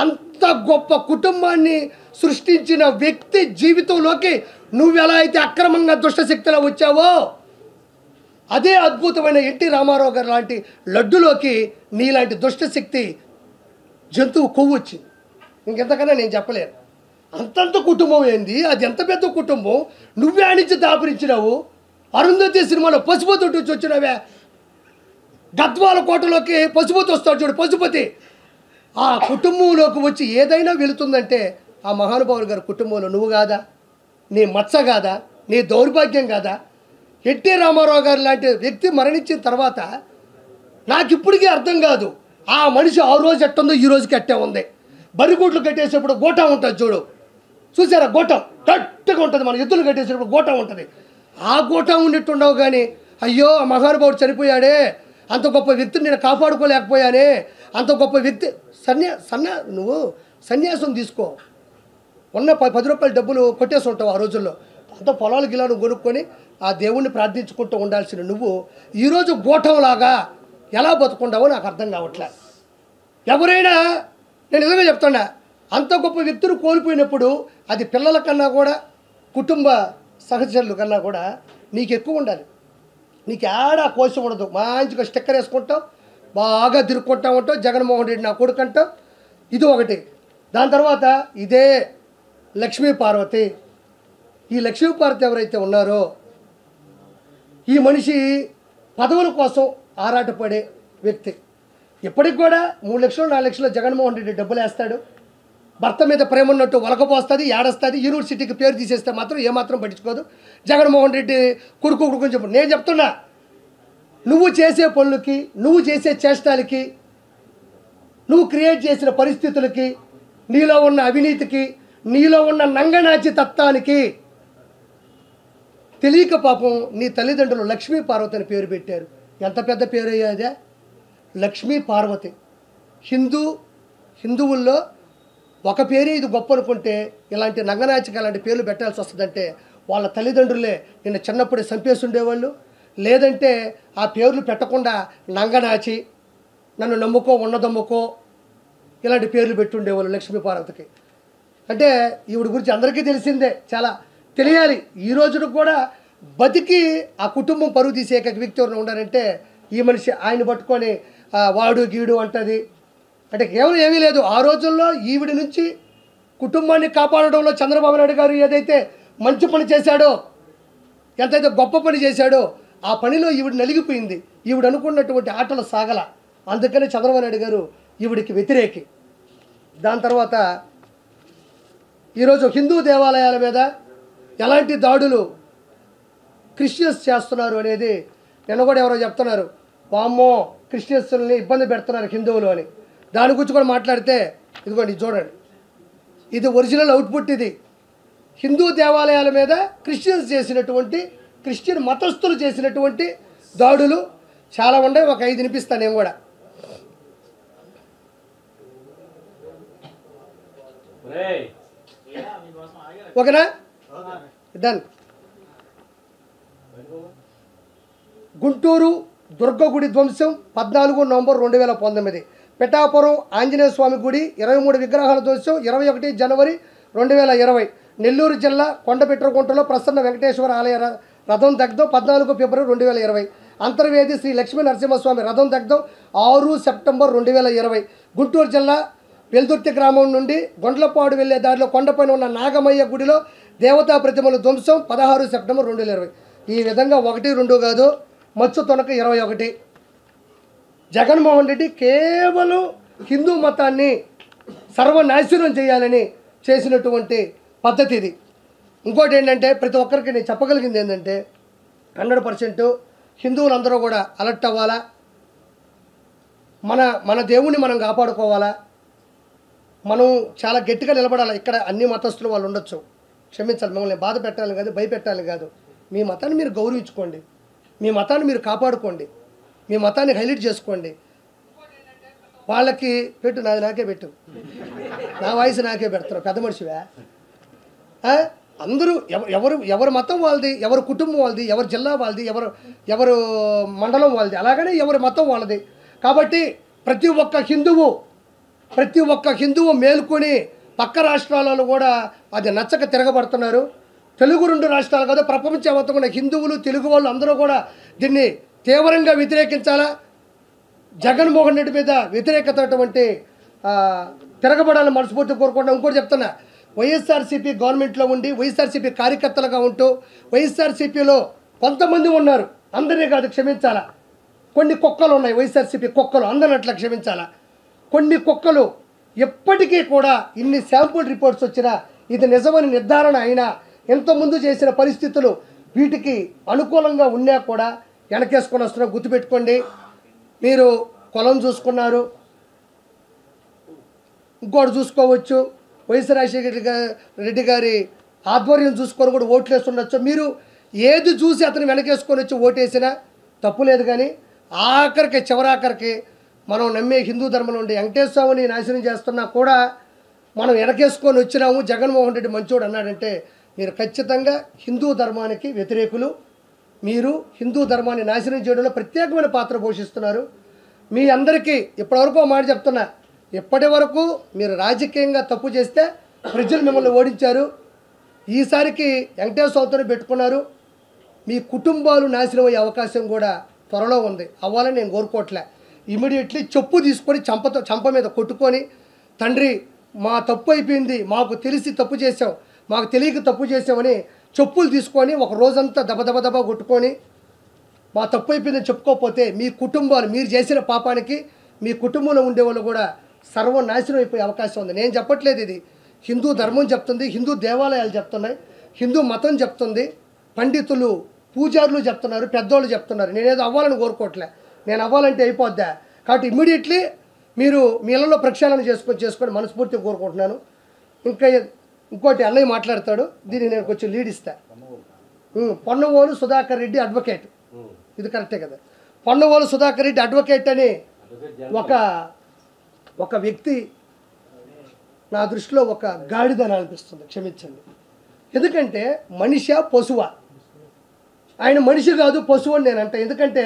అంత గొప్ప కుటుంబాన్ని సృష్టించిన వ్యక్తి జీవితంలోకి నువ్వెలా అయితే అక్రమంగా దుష్టశక్తిలో వచ్చావో అదే అద్భుతమైన ఎన్టీ రామారావు గారు లాంటి లడ్డులోకి నీలాంటి దుష్టశక్తి జంతువు కొవ్వు వచ్చింది. ఇంకెంతకన్నా నేను చెప్పలేను. అంతంత కుటుంబం ఏంది, అది ఎంత పెద్ద కుటుంబం, నువ్వే ఆనించి దాపురించినావు. అరుంధతి సినిమాలో పసుపు తొట్టు వచ్చినావే, గద్వాల కోటలోకి పశుపతి వస్తాడు చూడు, పశుపతి ఆ కుటుంబంలోకి వచ్చి ఏదైనా వెళుతుందంటే ఆ మహానుభావుడు గారి కుటుంబంలో నువ్వు కాదా, నీ మచ్చ కాదా, నీ దౌర్భాగ్యం కాదా? ఎన్టీ రామారావు గారు లాంటి వ్యక్తి మరణించిన తర్వాత నాకు ఇప్పటికీ అర్థం కాదు, ఆ మనిషి ఆ రోజు ఎట్టుందో ఈ రోజుకి అట్టే ఉంది. బరిగూట్లు కట్టేసేప్పుడు గోటం ఉంటుంది చూడు, చూసారా? గోటం గట్టిగా ఉంటుంది, మన ఎద్దులు కట్టేసేటప్పుడు గోటం ఉంటుంది. ఆ గోటం ఉన్నట్టుండవు కానీ అయ్యో ఆ మహానుభావుడు చనిపోయాడే, అంత గొప్ప వ్యక్తిని నేను కాపాడుకోలేకపోయానే, అంత గొప్ప వ్యక్తి నువ్వు సన్యాసం తీసుకో, ఉన్న 10 రూపాయల డబ్బులు కొట్టేసి ఉంటావు ఆ రోజుల్లో. అంత పొలాలు గిలాను కొనుక్కొని ఆ దేవుణ్ణి ప్రార్థించుకుంటూ ఉండాల్సిన నువ్వు ఈరోజు గోటంలాగా ఎలా బతుకుండావో నాకు అర్థం కావట్లే. ఎవరైనా నేను నిజంగా చెప్తున్నా, అంత గొప్ప వ్యక్తులు కోల్పోయినప్పుడు అది పిల్లల కన్నా కూడా కుటుంబ సహచరుల కన్నా కూడా నీకు ఎక్కువ ఉండాలి. నీకు ఏడా కోశం ఉండదు, మంచిగా స్టిక్కర్ వేసుకుంటావు, బాగా తిరుక్కుంటా ఉంటావు, జగన్మోహన్ రెడ్డి నా కొడుకు అంటావు. ఇది ఒకటి. దాని తర్వాత ఇదే లక్ష్మీ పార్వతి. ఈ లక్ష్మీ పార్వతి ఎవరైతే ఉన్నారో ఈ మనిషి పదవుల కోసం ఆరాటపడే వ్యక్తి. ఇప్పటికి కూడా 3 లక్షలు 4 లక్షలు జగన్మోహన్ రెడ్డి డబ్బులు వేస్తాడు. భర్త మీద ప్రేమ ఉన్నట్టు వలకపోస్తుంది, ఏడస్తుంది. యూనివర్సిటీకి పేరు తీసేస్తే మాత్రం ఏమాత్రం పట్టించుకోదు. జగన్మోహన్ రెడ్డి కొడుకు చెప్పు. నేను చెప్తున్నా, నువ్వు చేసే పనులకి, నువ్వు చేసే చేష్టాలకి, నువ్వు క్రియేట్ చేసిన పరిస్థితులకి, నీలో ఉన్న అవినీతికి, నీలో ఉన్న నంగనాచి తత్వానికి తెలియక పాపం నీ తల్లిదండ్రులు లక్ష్మీ పార్వతి అని పేరు పెట్టారు. ఎంత పెద్ద పేరు అయ్యాదే లక్ష్మీ పార్వతి. హిందువుల్లో ఒక పేరే ఇది గొప్ప అనుకుంటే ఇలాంటి నంగనాచిక అలాంటి పేర్లు పెట్టాల్సి వస్తుందంటే వాళ్ళ తల్లిదండ్రులే నిన్న చిన్నప్పుడే చంపేసి ఉండేవాళ్ళు, లేదంటే ఆ పేర్లు పెట్టకుండా నంగనాచి, నన్ను నమ్ముకో, ఉన్నదమ్ముకో, ఇలాంటి పేర్లు పెట్టుండేవాళ్ళు లక్ష్మీ పార్వతికి. అంటే ఈవిడ గురించి అందరికీ తెలిసిందే, చాలా తెలియాలి. ఈ రోజున కూడా బతికి ఆ కుటుంబం పరుగు తీసే ఏకైక వ్యక్తి ఎవరైనా ఉండాలంటే ఈ మనిషి. ఆయన పట్టుకొని వాడు గీడు అంటది అంటే కేవలం ఏమీ లేదు. ఆ రోజుల్లో ఈవిడ నుంచి కుటుంబాన్ని కాపాడడంలో చంద్రబాబు నాయుడు గారు ఏదైతే మంచి పని చేశాడో, ఎంతైతే గొప్ప పని చేశాడో ఆ పనిలో ఈవిడ నలిగిపోయింది. ఈవిడ అనుకున్నటువంటి ఆటలు సాగల, అందుకని చంద్రబాబు నాయుడు గారు ఈవిడికి వ్యతిరేకి. దాని తర్వాత ఈరోజు హిందూ దేవాలయాల మీద ఎలాంటి దాడులు క్రిస్టియన్స్ చేస్తున్నారు అనేది నిన్న కూడా ఎవరో చెప్తున్నారు, వామ్మో క్రిస్టియన్స్ని ఇబ్బంది పెడుతున్నారు హిందువులు అని. దాని గురించి కూడా మాట్లాడితే ఇదిగోండి చూడండి, ఇది ఒరిజినల్ అవుట్పుట్. ఇది హిందూ దేవాలయాల మీద క్రిస్టియన్ మతస్థులు చేసినటువంటి దాడులు చాలా ఉన్నాయి. ఒక 5 వినిపిస్తాను నేను కూడా. ఓకేనా? డన్. గుంటూరు దుర్గగుడి ధ్వంసం 14 నవంబర్ 2019. పిఠాపురం ఆంజనేయ స్వామి గుడి 23 విగ్రహాల ధ్వంసం 21 జనవరి 2020. నెల్లూరు జిల్లా కొండపెట్రగుంటలో ప్రసన్న వెంకటేశ్వర ఆలయ రథం దగ్ధం 14 ఫిబ్రవరి 2020. అంతర్వేది శ్రీ లక్ష్మీ నరసింహస్వామి రథం దగ్ధం 6 సెప్టెంబర్ 2020. గుంటూరు జిల్లా వెల్దుర్తి గ్రామం నుండి గొండ్లపాడు వెళ్లే దారిలో కొండపైన ఉన్న నాగమయ్య గుడిలో దేవతా ప్రతిమల ధ్వంసం 16 సెప్టెంబర్ 2020. ఈ విధంగా 1, 2 కాదు, మచ్చు తొనక 21. జగన్మోహన్ రెడ్డి కేవలం హిందూ మతాన్ని సర్వనాశనం చేయాలని చేసినటువంటి పద్ధతి ఇది. ఇంకోటి ఏంటంటే ప్రతి ఒక్కరికి నేను చెప్పగలిగింది ఏంటంటే 100% హిందువులందరూ కూడా అలర్ట్ అవ్వాలా, మన దేవుణ్ణి మనం కాపాడుకోవాలా, మనం చాలా గట్టిగా నిలబడాలి. ఇక్కడ అన్ని మతస్థులు వాళ్ళు ఉండొచ్చు, క్షమించాలి, మిమ్మల్ని బాధ పెట్టాలని కాదు, భయపెట్టాలని కాదు. మీ మతాన్ని మీరు గౌరవించుకోండి, మీ మతాన్ని మీరు కాపాడుకోండి, మీ మతాన్ని హైలైట్ చేసుకోండి. వాళ్ళకి పెట్టు, నాది నాకే పెట్టు, నా వాయిస్ నాకే పెడతారు, పెద్ద మనిషివా? అందరూ ఎవరు మతం వాళ్ళది, ఎవరు కుటుంబం వాళ్ళది, ఎవరు జిల్లా వాళ్ళది, ఎవరు మండలం వాళ్ళది, అలాగనే ఎవరి మతం వాళ్ళది. కాబట్టి ప్రతి ఒక్క హిందువు మేలుకొని పక్క రాష్ట్రాలలో కూడా అది నచ్చక తిరగబడుతున్నారు. తెలుగు 2 రాష్ట్రాలు కాదు, ప్రపంచవ్యాప్తంగా ఉన్న హిందువులు, తెలుగు వాళ్ళు అందరూ కూడా దీన్ని తీవ్రంగా వ్యతిరేకించాలా. జగన్మోహన్ రెడ్డి మీద వ్యతిరేకత అటువంటి తిరగబడాలని మనస్ఫూర్తి కోరుకుంటున్నా. ఇంకోటి చెప్తున్నా, వైఎస్ఆర్సీపీ గవర్నమెంట్లో ఉండి వైఎస్ఆర్సీపీ కార్యకర్తలుగా ఉంటూ వైఎస్ఆర్సీపీలో కొంతమంది ఉన్నారు, అందరినీ కాదు, క్షమించాలా, కొన్ని కుక్కలు ఉన్నాయి, వైఎస్ఆర్సీపీ కుక్కలు, అందనట్లా క్షమించాలా, కొన్ని కుక్కలు ఎప్పటికీ కూడా ఇన్ని శాంపుల్ రిపోర్ట్స్ వచ్చినా ఇది నిజమని నిర్ధారణ అయినా ఇంతకుముందు చేసిన పరిస్థితులు వీటికి అనుకూలంగా ఉన్నా కూడా వెనకేసుకొని వస్తున్నా. గుర్తుపెట్టుకోండి, మీరు కులం చూసుకున్నారు, ఇంకోటి చూసుకోవచ్చు, వైఎస్ రాజశేఖర రెడ్డి గారి ఆధ్వర్యం చూసుకొని కూడా ఓట్లు వేస్తుండొచ్చు. మీరు ఏది చూసి అతను వెనకేసుకొని వచ్చి ఓటేసినా తప్పు లేదు. కానీ ఆఖరికి చివరాఖరికి మనం నమ్మే హిందూ ధర్మం నుండి వెంకటేశ్వర స్వామిని నాశనం చేస్తున్నా కూడా మనం వెనకేసుకొని వచ్చినాము, జగన్మోహన్ రెడ్డి మంచోడు అన్నాడంటే మీరు ఖచ్చితంగా హిందూ ధర్మానికి వ్యతిరేకులు. మీరు హిందూ ధర్మాన్ని నాశనం చేయడంలో ప్రత్యేకమైన పాత్ర పోషిస్తున్నారు. మీ అందరికీ ఇప్పటివరకు ఒక మాట చెప్తున్నా, ఇప్పటి వరకు మీరు రాజకీయంగా తప్పు చేస్తే ప్రజలు మిమ్మల్ని ఓడించారు. ఈసారికి వెంకటేశ్వర స్వామితోనే పెట్టుకున్నారు. మీ కుటుంబాలు నాశనం అయ్యే అవకాశం కూడా త్వరలో ఉంది. అవ్వాలని నేను కోరుకోవట్లే. ఇమీడియట్లీ చెప్పు తీసుకొని చంప మీద కొట్టుకొని, తండ్రి మా తప్పు అయిపోయింది, మాకు తెలిసి తప్పు చేసాం, మాకు తెలియక తప్పు చేసామని చెప్పులు తీసుకొని ఒక రోజంతా దబ కొట్టుకొని మా తప్పు అయిపోయిందని చెప్పుకోకపోతే మీ కుటుంబాలు, మీరు చేసిన పాపానికి మీ కుటుంబంలో ఉండేవాళ్ళు కూడా సర్వనాశనం అయిపోయే అవకాశం ఉంది. నేను చెప్పట్లేదు, ఇది హిందూ ధర్మం చెప్తుంది, హిందూ దేవాలయాలు చెప్తున్నాయి, హిందూ మతం చెప్తుంది, పండితులు పూజారులు చెప్తున్నారు, పెద్దోళ్ళు చెప్తున్నారు. నేనేదో అవ్వాలని కోరుకోవట్లే, నేను అవ్వాలంటే అయిపోద్దా. కాబట్టి ఇమ్మీడియట్లీ మీరు మీ ఇళ్ళలో ప్రక్షాళన చేసుకొని మనస్ఫూర్తిగా కోరుకుంటున్నాను. ఇంకోటి అన్నయ్య మాట్లాడతాడు, దీన్ని నేను కొంచెం లీడ్ ఇస్తా. పొన్నవోలు సుధాకర్ రెడ్డి అడ్వకేట్, ఇది కరెక్టే కదా. పొన్నవోలు సుధాకర్ రెడ్డి అడ్వకేట్ అని ఒక వ్యక్తి నా దృష్టిలో ఒక గాడిదని అనిపిస్తుంది, క్షమించండి. ఎందుకంటే మనిషా పశువా? ఆయన మనిషి కాదు, పశువు అని నేను అంట. ఎందుకంటే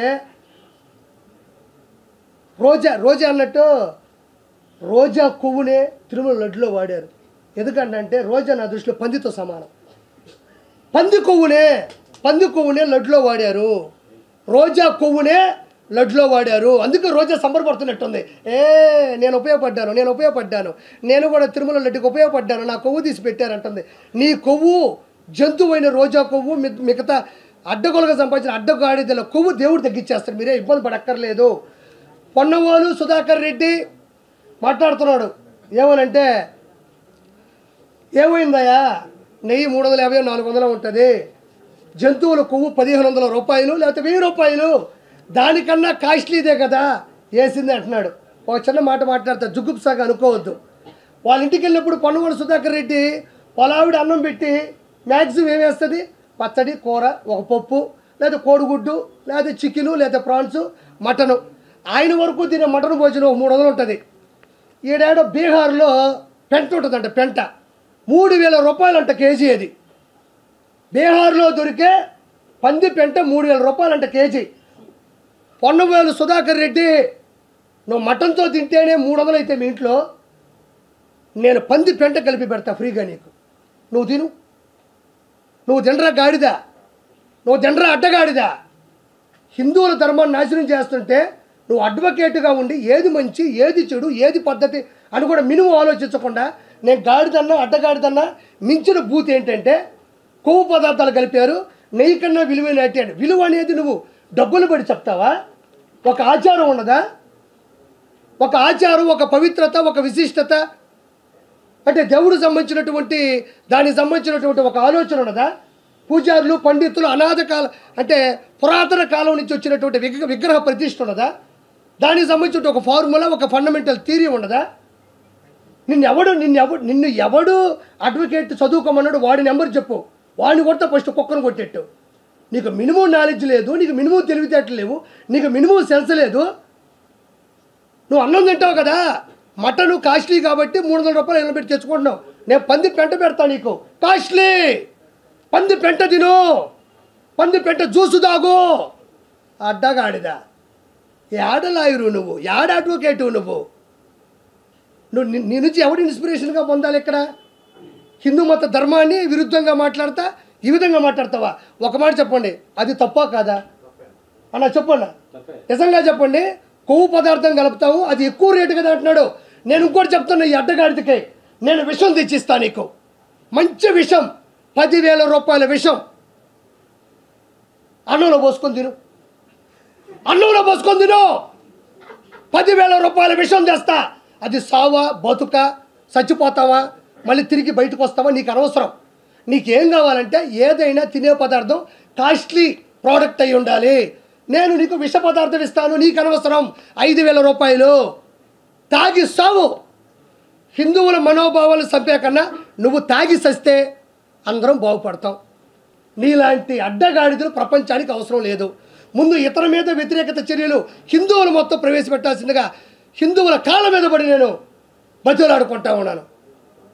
రోజా అన్నట్టు రోజా కొవ్వునే తిరుమల లడ్డులో వాడారు. ఎందుకంటే రోజా నా దృష్టిలో పందితో సమానం. పంది కొవ్వునే లడ్డులో వాడారు, రోజా కొవ్వునే లడ్డులో వాడారు. అందుకే రోజా సంబరపడుతున్నట్టుంది. నేను ఉపయోగపడ్డాను, నేను కూడా తిరుమల లడ్డుకి ఉపయోగపడ్డాను, నా కొవ్వు తీసి పెట్టారంటుంది. నీ కొవ్వు జంతువైన రోజా కొవ్వు మిగతా అడ్డగోలుగా సంపాదించిన అడ్డగాడిదల కొవ్వు దేవుడు తగ్గించేస్తాడు, మీరే ఇబ్బంది పడక్కర్లేదు. పొన్నవోలు సుధాకర్ రెడ్డి మాట్లాడుతున్నాడు ఏమనంటే, ఏమైందయ్యా నెయ్యి 350 400 ఉంటుంది, జంతువుల కొవ్వు 1500 రూపాయలు లేకపోతే 1000 రూపాయలు, దానికన్నా కాస్ట్లీదే కదా వేసింది అంటున్నాడు. ఒక చిన్న మాట మాట్లాడతా, జుగుప్సాగా అనుకోవద్దు. వాళ్ళ ఇంటికి వెళ్ళినప్పుడు పొన్నవోలు సుధాకర్ రెడ్డి వాళ్ళ ఆవిడ అన్నం పెట్టి మ్యాక్సిమం ఏమేస్తుంది, పచ్చడి, కూర, ఒక పప్పు, లేదా కోడిగుడ్డు, లేదా చికెను, లేదా ప్రాన్స్, మటను. ఆయన వరకు తినే మటన్ భోజనం 300 ఉంటుంది. ఈడేడో బీహార్లో పెంట ఉంటుందంట, పెంట 3000 రూపాయలు అంట కేజీ. అది బీహార్లో దొరికే పంది పెంట 3000 రూపాయలు అంట కేజీ. పొన్నవోలు సుధాకర్ రెడ్డి, నువ్వు మటన్తో తింటేనే 300 అయితే మీ ఇంట్లో, నేను పంది పెంట కలిపి పెడతా ఫ్రీగా నీకు, నువ్వు తిను. నువ్వు తినరా గాడిదా, నువ్వు తినరా అడ్డగాడిదా. హిందువుల ధర్మాన్ని నాశనం చేస్తుంటే నువ్వు అడ్వకేట్గా ఉండి ఏది మంచి, ఏది చెడు, ఏది పద్ధతి అని కూడా మినిమం ఆలోచించకుండా నేను గాడిదన్నా అడ్డగాడిదన్నా మించిన బూత్ ఏంటంటే కొవ్వు పదార్థాలు కలిపారు, నెయ్యి కన్నా విలువైన అట్టాడు. విలువ అనేది నువ్వు డబ్బులు పడి చెప్తావా? ఒక ఆచారం ఉన్నదా? ఒక ఆచారం, ఒక పవిత్రత, ఒక విశిష్టత, అంటే దేవుడు సంబంధించినటువంటి దానికి సంబంధించినటువంటి ఒక ఆలోచన ఉన్నదా? పూజారులు, పండితులు అనాథ కాలం అంటే పురాతన కాలం నుంచి వచ్చినటువంటి విగ్రహ ప్రతిష్ఠ ఉన్నదా? దానికి సంబంధించిన ఒక ఫార్ములా, ఒక ఫండమెంటల్ థియరీ ఉండదా? నిన్ను ఎవడు అడ్వకేట్ చదువుకోమన్నాడు, వాడి నెంబర్ చెప్పు, వాడిని కొడితే ఫస్ట్ కుక్కను కొట్టేట్టు. నీకు మినిమం నాలెడ్జ్ లేదు, నీకు మినిమం తెలివితేటలు లేవు, నీకు మినిమం సెన్స్ లేదు. నువ్వు అన్నం తింటావు కదా, మటను కాస్ట్లీ కాబట్టి 300 రూపాయలు ఎన్న పెట్టి తెచ్చుకుంటున్నావు. నేను పంది పెంట పెడతాను నీకు, కాస్ట్లీ పంది పెంట తిను, పంది పెంట జ్యూసు తాగు. అడ్డగాడిదా, యాడ లాయరు నువ్వు, యాడ అడ్వకేటు నువ్వు నీ నుంచి ఎవడు ఇన్స్పిరేషన్గా పొందాలి? ఇక్కడ హిందూ మత ధర్మాన్ని విరుద్ధంగా మాట్లాడతా ఈ విధంగా మాట్లాడతావా? ఒక మాట చెప్పండి, అది తప్పా కాదా అన్న? చెప్పండి, నిజంగా చెప్పండి. కొవ్వు పదార్థం కలుపుతావు, అది ఎక్కువ రేటు కదా అంటున్నాడు. నేను ఇంకోటి చెప్తున్నా, ఈ అడ్డగాడికి నేను విషం తెచ్చిస్తా నీకు, మంచి విషం, 10,000 రూపాయల విషం అన్నంలో పోసుకొని తిను. అన్నంలో పోసుకొని తిను. 10,000 రూపాయల విషయం తెస్తా, అది సావా బతుక, చచ్చిపోతావా, మళ్ళీ తిరిగి బయటకు వస్తావా, నీకు అనవసరం. నీకేం కావాలంటే ఏదైనా తినే పదార్థం కాస్ట్లీ ప్రోడక్ట్ అయి ఉండాలి. నేను నీకు విష పదార్థం ఇస్తాను, నీకు అనవసరం. 5,000 రూపాయలు తాగి సావు. హిందువుల మనోభావాలు చంపే కన్నా నువ్వు తాగి సస్తే అందరం బాగుపడతాం. నీలాంటి అడ్డగాడిదలు ప్రపంచానికి అవసరం లేదు. ముందు ఇతర మీద వ్యతిరేకత చర్యలు హిందువులు మొత్తం ప్రవేశపెట్టాల్సిందిగా హిందువుల కాళ్ళ మీద పడి నేను బతులాడుకుంటా ఉన్నాను.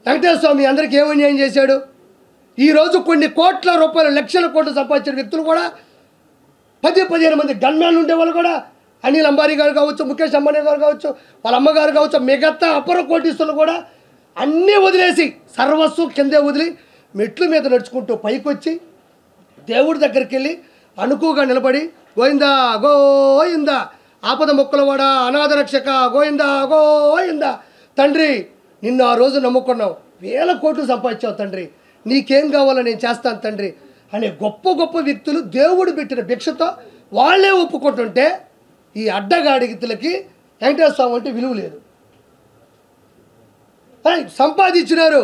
వెంకటేశ్వర స్వామి అందరికీ ఏం అన్యాయం చేశాడు? ఈరోజు కొన్ని కోట్ల రూపాయలు, లక్షల కోట్లు సంపాదించిన వ్యక్తులు కూడా 10-15 మంది గన్మ్యాన్లు ఉండేవాళ్ళు కూడా, అనిల్ అంబానీ గారు కావచ్చు, ముఖేష్ అంబానీ గారు కావచ్చు, వాళ్ళ అమ్మగారు కావచ్చు, మిగతా అపర కోటీశ్వరులు కూడా అన్నీ వదిలేసి సర్వస్వం కిందే వదిలి మెట్ల మీద నడుచుకుంటూ పైకి వచ్చి దేవుడి దగ్గరికి వెళ్ళి అనుకుగా నిలబడి గోయిందా గోయిందా, ఆపద మొక్కలవాడ, అనాథ రక్షక, గోయిందా గోయిందా. తండ్రి నిన్ను ఆ రోజు నమ్ముకున్నావు, 1000 కోట్లు సంపాదించావు తండ్రి, నీకేం కావాలో నేను చేస్తాను తండ్రి అనే గొప్ప గొప్ప వ్యక్తులు దేవుడు పెట్టిన భిక్షతో వాళ్ళే ఒప్పుకుంటుంటే ఈ అడ్డగాడిగితులకి వెంకటేశ్వర స్వామి అంటే విలువ లేదు. సంపాదించినారు,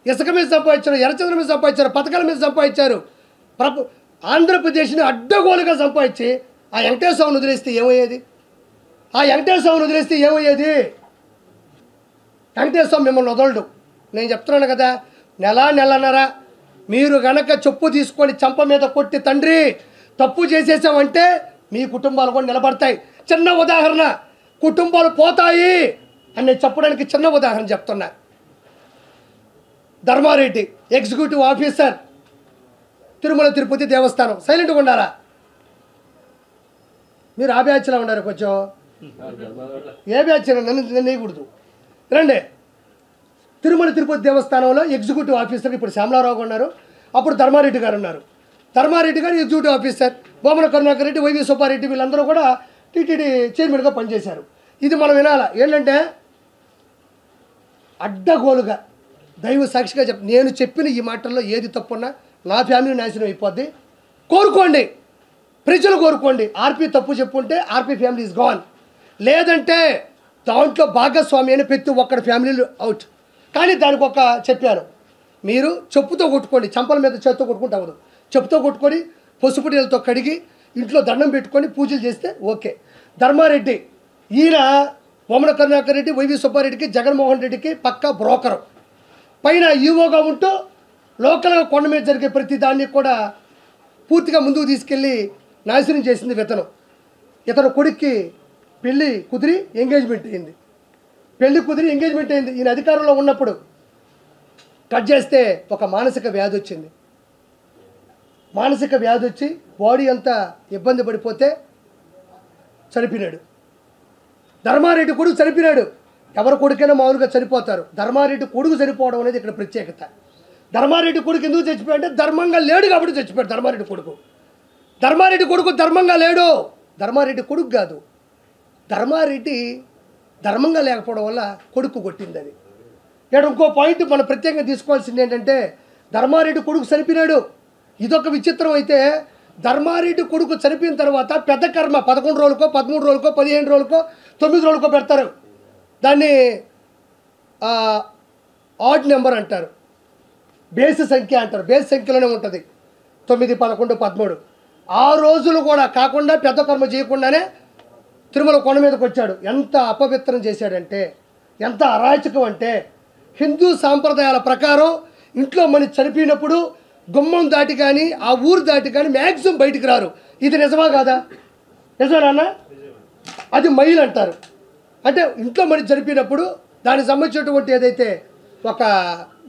ఇసుక మీద సంపాదించారు, ఎర్రచంద్ర మీద సంపాదించారు, పథకాల మీద సంపాదించారు. ఆంధ్రప్రదేశ్ని అడ్డగోలుగా సంపాదించి ఆ వెంకటేశ్వర స్వామిని వదిలేస్తే ఏమయ్యేది? ఆ వెంకటేశ్వర స్వామిని వదిలేస్తే ఏమయ్యేది? వెంకటేశ్వర స్వామి మిమ్మల్ని వదలడు. నేను చెప్తున్నాను కదా, నెలన్నర మీరు గనక చెప్పు తీసుకొని చంప మీద కొట్టి తండ్రి తప్పు చేసేసామంటే మీ కుటుంబాలు కూడా నిలబడతాయి. చిన్న ఉదాహరణ, కుటుంబాలు పోతాయి అని నేను చెప్పడానికి చిన్న ఉదాహరణ చెప్తున్నా. ధర్మారెడ్డి ఎగ్జిక్యూటివ్ ఆఫీసర్, తిరుమల తిరుపతి దేవస్థానం. సైలెంట్గా ఉండాలా మీరు? ఆ బ్యాచ్లో ఉన్నారు కొంచెం. ఏ బ్యాచ్ నన్ను వేయకూడదు. రండి. తిరుమల తిరుపతి దేవస్థానంలో ఎగ్జిక్యూటివ్ ఆఫీసర్ ఇప్పుడు శ్యామలారావు ఉన్నారు, అప్పుడు ధర్మారెడ్డి గారు ఉన్నారు. ధర్మారెడ్డి గారు executive officer, Bommana Karunakar Reddy, Y V Subba Reddy వీళ్ళందరూ కూడా టీటీడీ చైర్మన్గా పనిచేశారు. ఇది మనం వినాలా ఏంటంటే అడ్డగోలుగా దైవ సాక్షిగా నేను చెప్పిన ఈ మాటల్లో ఏది తప్పున్నా నా ఫ్యామిలీ నాశనం అయిపోద్ది. కోరుకోండి, ప్రజలు కోరుకోండి. ఆర్పీ తప్పు చెప్పుంటే ఆర్పీ ఫ్యామిలీ ఈజ్ గాన్. లేదంటే దాంట్లో భాగస్వామి అని ప్రతి ఒక్కడి ఫ్యామిలీలు అవుట్. కానీ దానికి ఒక చెప్పారు, మీరు చెప్పుతో కొట్టుకోండి, చంపల మీద చేత్తో కొట్టుకుంటే అవ్వదు. చెప్పుతో కొట్టుకొని పసుపు నీళ్ళతో కడిగి ఇంట్లో దండం పెట్టుకొని పూజలు చేస్తే ఓకే. ధర్మారెడ్డి ఈయన బొమ్మన కరుణాకర్ రెడ్డి, వైవి సుబ్బారెడ్డికి, జగన్మోహన్ రెడ్డికి పక్కా బ్రోకరు. పైన ఈవోగా ఉంటూ లోకల్గా కొండ మీద జరిగే ప్రతి దాన్ని కూడా పూర్తిగా ముందుకు తీసుకెళ్ళి నాశనం చేసింది వితను. ఇతను కొడుక్కి పెళ్ళి కుదిరి ఎంగేజ్మెంట్ అయింది. ఈయన అధికారంలో ఉన్నప్పుడు కట్ చేస్తే ఒక మానసిక వ్యాధి వచ్చింది. మానసిక వ్యాధి వచ్చి బాడీ అంతా ఇబ్బంది పడిపోతే చనిపోయినాడు. ధర్మారెడ్డి కొడుకు చనిపోయినాడు. ఎవరి కొడుకైనా మామూలుగా చనిపోతారు. ధర్మారెడ్డి కొడుకు చనిపోవడం అనేది ఇక్కడ ప్రత్యేకత. ధర్మారెడ్డి కొడుకు ఎందుకు చచ్చిపోయాడంటే ధర్మంగా లేడు కాబట్టి చచ్చిపోయాడు. ధర్మారెడ్డి కొడుకు ధర్మంగా లేడు. ధర్మారెడ్డి కొడుకు కాదు, ధర్మారెడ్డి ధర్మంగా లేకపోవడం వల్ల కొడుకు కొట్టింది. అది ఇక్కడ ఇంకో పాయింట్ మనం ప్రత్యేకంగా తీసుకోవాల్సింది ఏంటంటే ధర్మారెడ్డి కొడుకు చనిపోయినాడు. ఇదొక విచిత్రం. అయితే ధర్మారెడ్డి కొడుకు చనిపోయిన తర్వాత పెద్ద కర్మ 11 రోజులకో 13 రోజులకో 15 రోజులకో 9 రోజులకో పెడతారు. దాన్ని ఆడ్ నెంబర్ అంటారు, బేస్ సంఖ్య అంటారు. బేస్ సంఖ్యలోనే ఉంటుంది 9, 11, 13. ఆ రోజులు కూడా కాకుండా పెద్ద కర్మ చేయకుండానే తిరుమల కొండ మీదకి వచ్చాడు. ఎంత అపవిత్రం చేశాడంటే, ఎంత అరాచకం అంటే, హిందూ సాంప్రదాయాల ప్రకారం ఇంట్లో మనిషి చనిపోయినప్పుడు గుమ్మం దాటి కానీ ఆ ఊరు దాటి కానీ మ్యాక్సిమం బయటికి రారు. ఇది నిజమా కాదా? నిజమేనా? అది మైల్ అంటారు. అంటే ఇంట్లో మనిషి చనిపోయినప్పుడు దానికి సంబంధించినటువంటి ఏదైతే ఒక